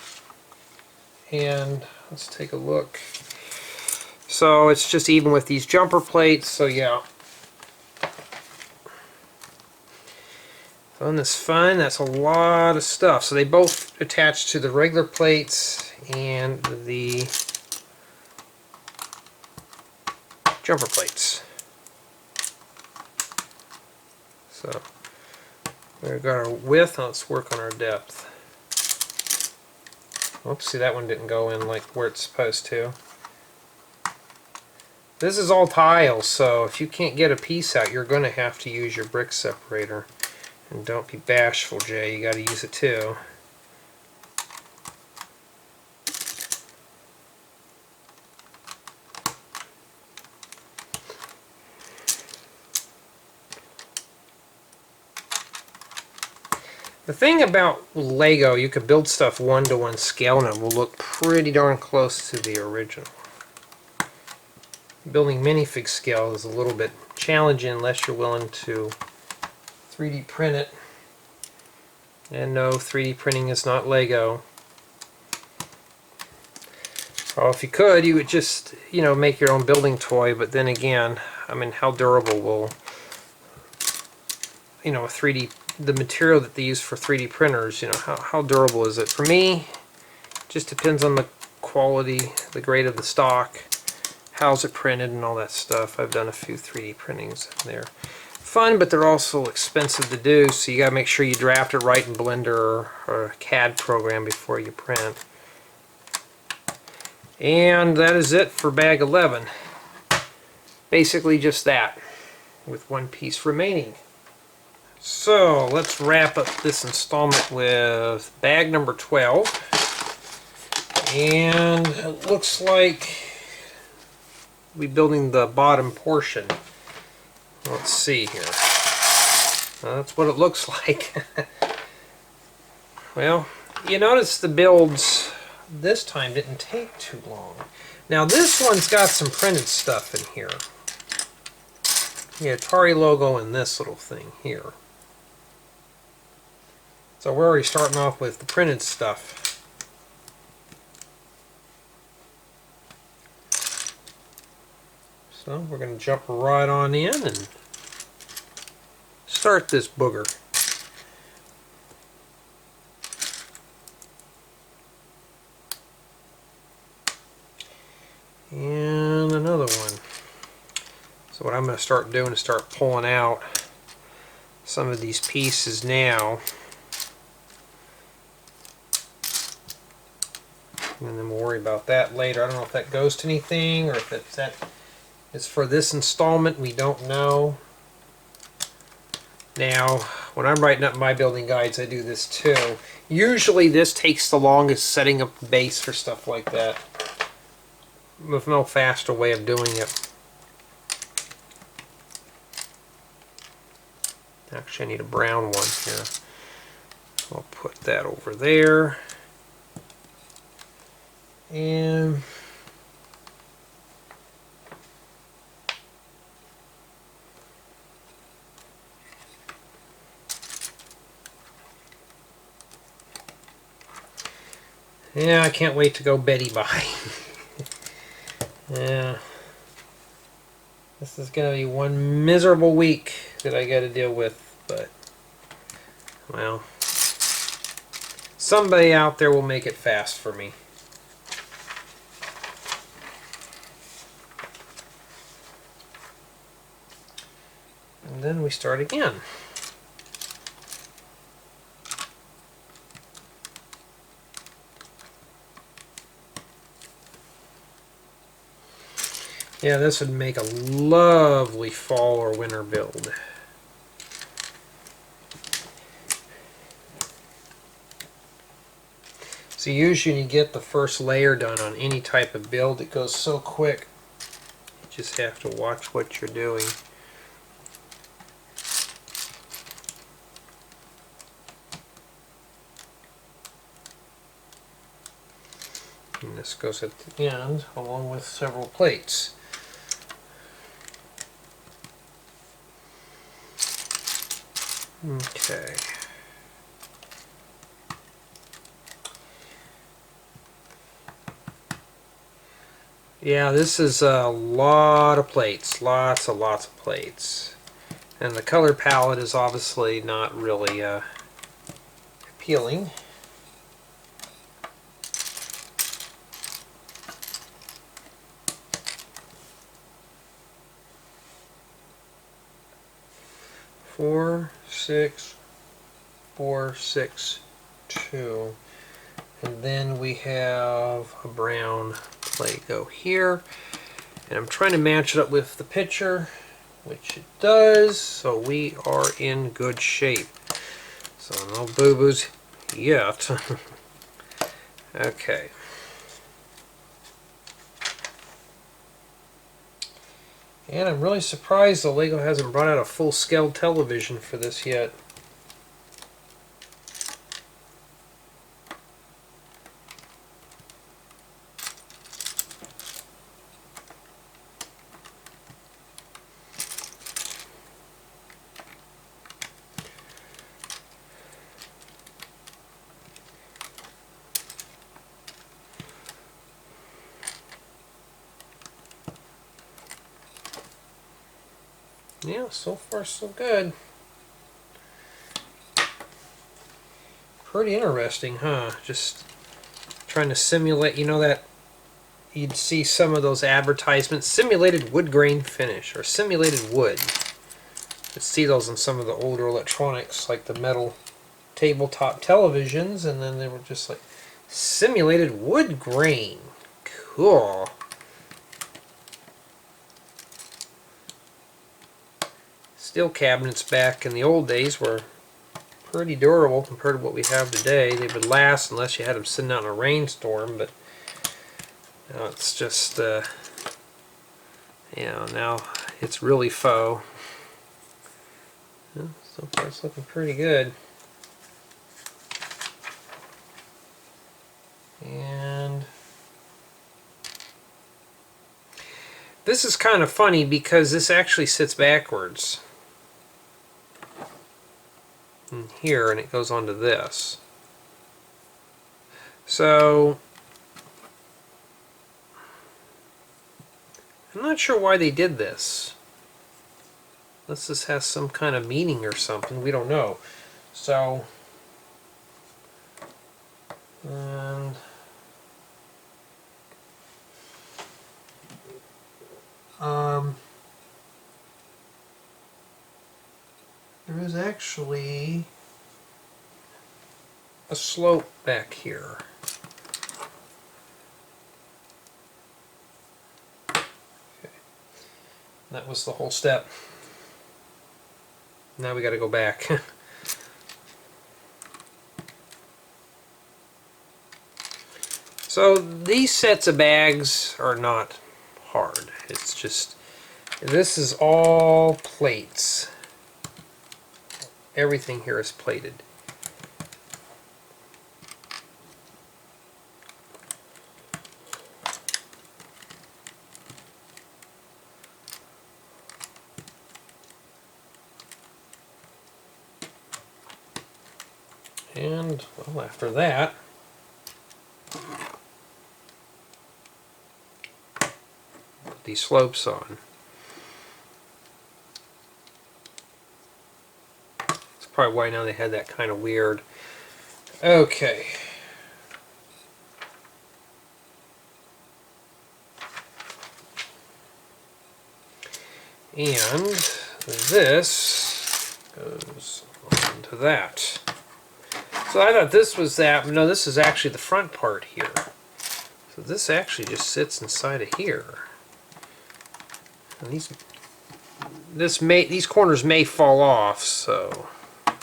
And let's take a look. So it's just even with these jumper plates, so yeah. So isn't this fun? That's a lot of stuff. So they both attach to the regular plates and the jumper plates. So we've got our width, now let's work on our depth. Oops, see, that one didn't go in like where it's supposed to. This is all tiles, so if you can't get a piece out, you're going to have to use your brick separator. And don't be bashful, Jay, you got to use it too. The thing about Lego, you can build stuff 1-to-1 scale and it will look pretty darn close to the original. Building minifig scale is a little bit challenging unless you're willing to 3D print it. And no, 3D printing is not Lego. Well, if you could, you would just, you know, make your own building toy, but then again, I mean, how durable will, you know, a 3D, the material that they use for 3D printers, you know, how durable is it? For me, it just depends on the quality, the grade of the stock, how's it printed and all that stuff. I've done a few 3D printings and they're fun, but they're also expensive to do, so you gotta make sure you draft it right in Blender or a CAD program before you print. And that is it for bag 11. Basically just that, with one piece remaining. So let's wrap up this installment with bag number 12. And it looks like we'll be building the bottom portion. Let's see here. That's what it looks like. Well, you notice the builds this time didn't take too long. Now this one's got some printed stuff in here. The Atari logo and this little thing here. So we're already starting off with the printed stuff. So we're going to jump right on in and start this booger. And another one. So what I'm going to start doing is start pulling out some of these pieces now. And then we'll worry about that later. I don't know if that goes to anything or if it's for this installment, we don't know. Now, when I'm writing up my building guides, I do this too. Usually this takes the longest, setting up the base for stuff like that. With no faster way of doing it. Actually, I need a brown one here. So I'll put that over there. And yeah, I can't wait to go Betty by. Yeah. This is going to be one miserable week that I got to deal with, but, well, somebody out there will make it fast for me. And then we start again. Yeah, this would make a lovely fall or winter build. So usually when you get the first layer done on any type of build, it goes so quick. You just have to watch what you're doing. And this goes at the end along with several plates. Okay. Yeah, this is a lot of plates, lots of plates. And the color palette is obviously not really appealing. Four, six, 4, 6, 2. And then we have a brown plate go here. And I'm trying to match it up with the picture, which it does, so we are in good shape. So no boo-boos yet. Okay. And I'm really surprised the Lego hasn't brought out a full-scale television for this yet. Yeah, so far so good. Pretty interesting, huh? Just trying to simulate, you know, that you'd see some of those advertisements, simulated wood grain finish or simulated wood. You'd see those in some of the older electronics, like the metal tabletop televisions, and then they were just like simulated wood grain. Cool. Steel cabinets back in the old days were pretty durable compared to what we have today. They would last unless you had them sitting out in a rainstorm, but now it's just, you know, now it's really faux. Well, so far it's looking pretty good. And this is kind of funny because this actually sits backwards in here and it goes onto this. So I'm not sure why they did this. Unless this has some kind of meaning or something, we don't know. So, and there is actually a slope back here. Okay. That was the whole step. Now we got to go back. So these sets of bags are not hard. It's just, this is all plates. Everything here is plated. And, well, after that, these slopes on. That's probably why now they had that kind of weird. Okay. And this goes onto that. So I thought this was that, but no, this is actually the front part here. So this actually just sits inside of here. And these corners may fall off, so I'm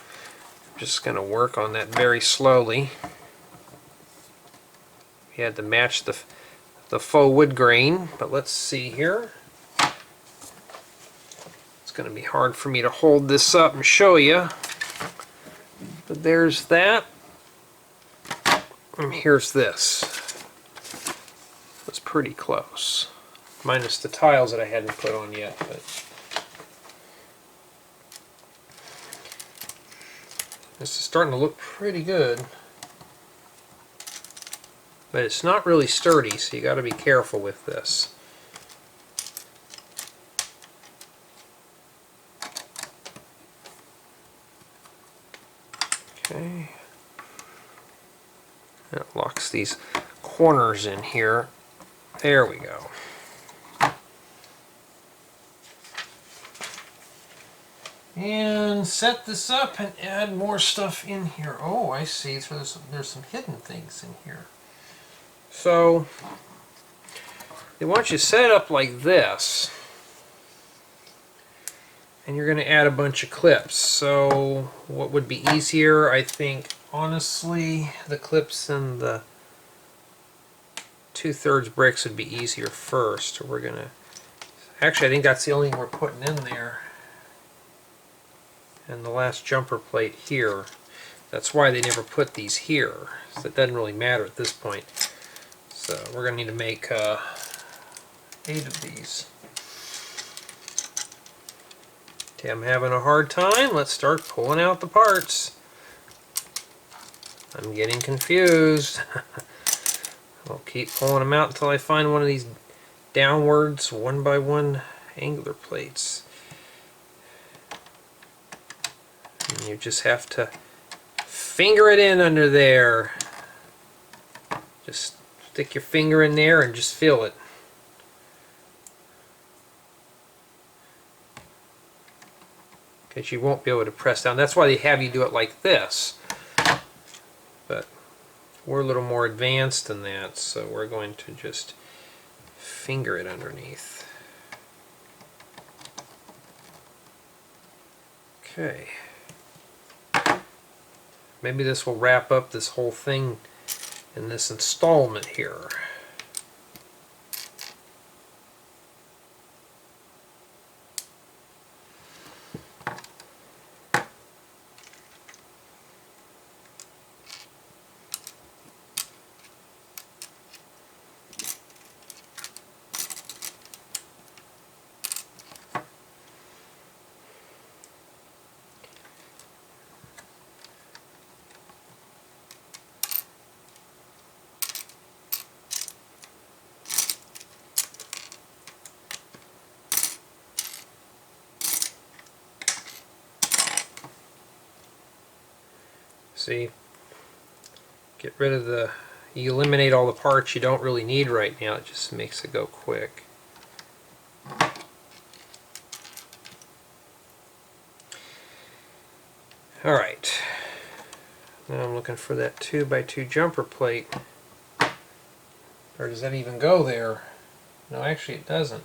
just going to work on that very slowly. We had to match the faux wood grain, but let's see here. It's going to be hard for me to hold this up and show you. But there's that. And here's this. It's pretty close. Minus the tiles that I hadn't put on yet. But this is starting to look pretty good. But it's not really sturdy, so you got to be careful with this. Okay. That locks these corners in here. There we go. And set this up and add more stuff in here. Oh, I see. So there's some hidden things in here. So they want you to set it up like this. And you're going to add a bunch of clips. So what would be easier, I think, honestly, the clips and the 2/3 bricks would be easier first. We're going to... Actually, I think that's the only thing we're putting in there. And the last jumper plate here. That's why they never put these here. So it doesn't really matter at this point. So we're going to need to make 8 of these. Okay, I'm having a hard time. Let's start pulling out the parts. I'm getting confused. I'll keep pulling them out until I find one of these downwards 1x1 angular plates. And you just have to finger it in under there. Just stick your finger in there and just feel it. Because you won't be able to press down. That's why they have you do it like this. But we're a little more advanced than that, so we're going to just finger it underneath. Okay. Maybe this will wrap up this whole thing in this installment here. See, get rid of you eliminate all the parts you don't really need right now. It just makes it go quick. Alright, now I'm looking for that 2x2 jumper plate. Or does that even go there? No, actually it doesn't.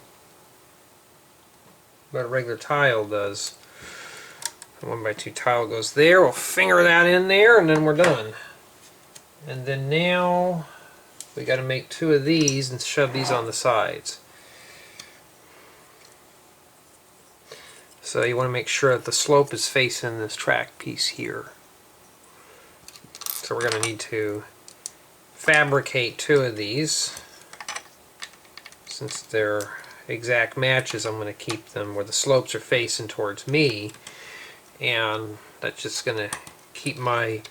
But a regular tile does. The 1x2 tile goes there. We'll finger that in there and then we're done. And then now we got to make 2 of these and shove these on the sides. So you want to make sure that the slope is facing this track piece here. So we're going to need to fabricate 2 of these. Since they're exact matches, I'm going to keep them where the slopes are facing towards me. And that's just going to keep my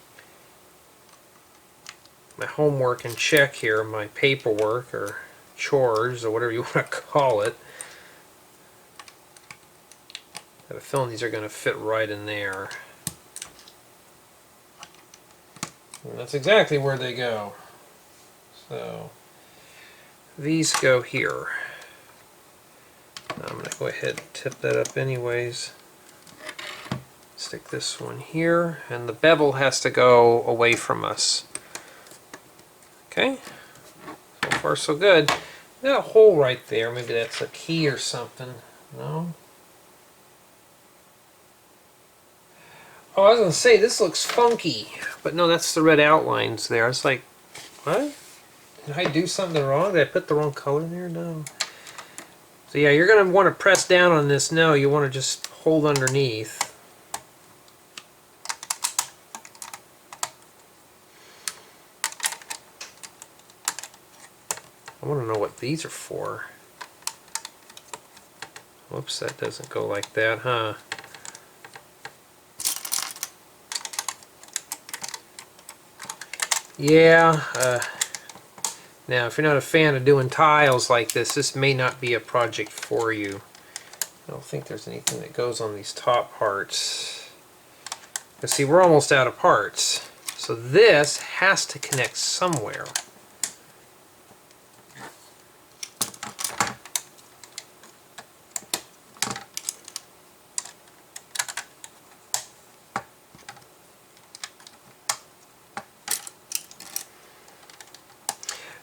homework in check here, my paperwork, or chores or whatever you want to call it. I have a feeling these are going to fit right in there. And that's exactly where they go. So these go here. I'm going to go ahead and tip that up anyways. Stick this one here, and the bevel has to go away from us. Okay, so far so good. Got a hole right there. Maybe that's a key or something. No? Oh, I was going to say, this looks funky. But no, that's the red outlines there. I was like, what? Did I do something wrong? Did I put the wrong color there? No. So yeah, you're going to want to press down on this. No, you want to just hold underneath. I want to know what these are for. Whoops, that doesn't go like that, huh? Yeah, now if you're not a fan of doing tiles like this, this may not be a project for you. I don't think there's anything that goes on these top parts. But see, we're almost out of parts. So this has to connect somewhere.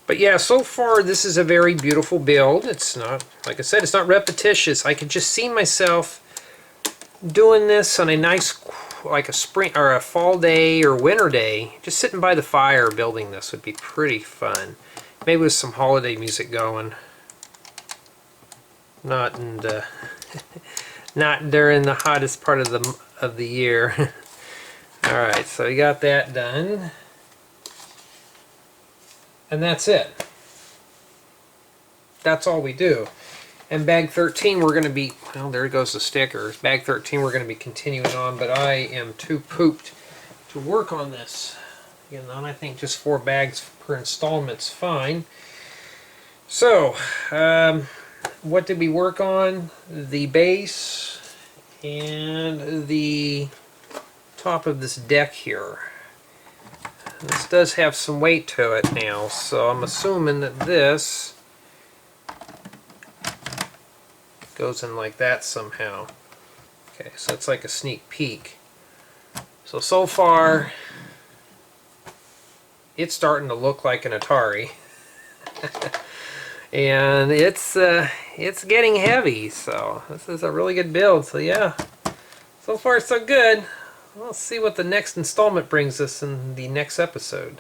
But yeah, so far this is a very beautiful build. It's not, like I said, it's not repetitious. I could just see myself doing this on a nice, like a spring or a fall day or winter day. Just sitting by the fire building this would be pretty fun. Maybe with some holiday music going. Not in the, not during the hottest part of the year. All right, so we got that done. And that's it. That's all we do. And bag 13 we're going to be, well, there goes the stickers. Bag 13 we're going to be continuing on, but I am too pooped to work on this. You know, and I think just 4 bags per installment's fine. So, what did we work on? The base and the top of this deck here. This does have some weight to it now, so I'm assuming that this goes in like that somehow. Okay, so it's like a sneak peek. So far, it's starting to look like an Atari. And it's getting heavy, so this is a really good build. So yeah, so far so good. Let's see what the next installment brings us in the next episode.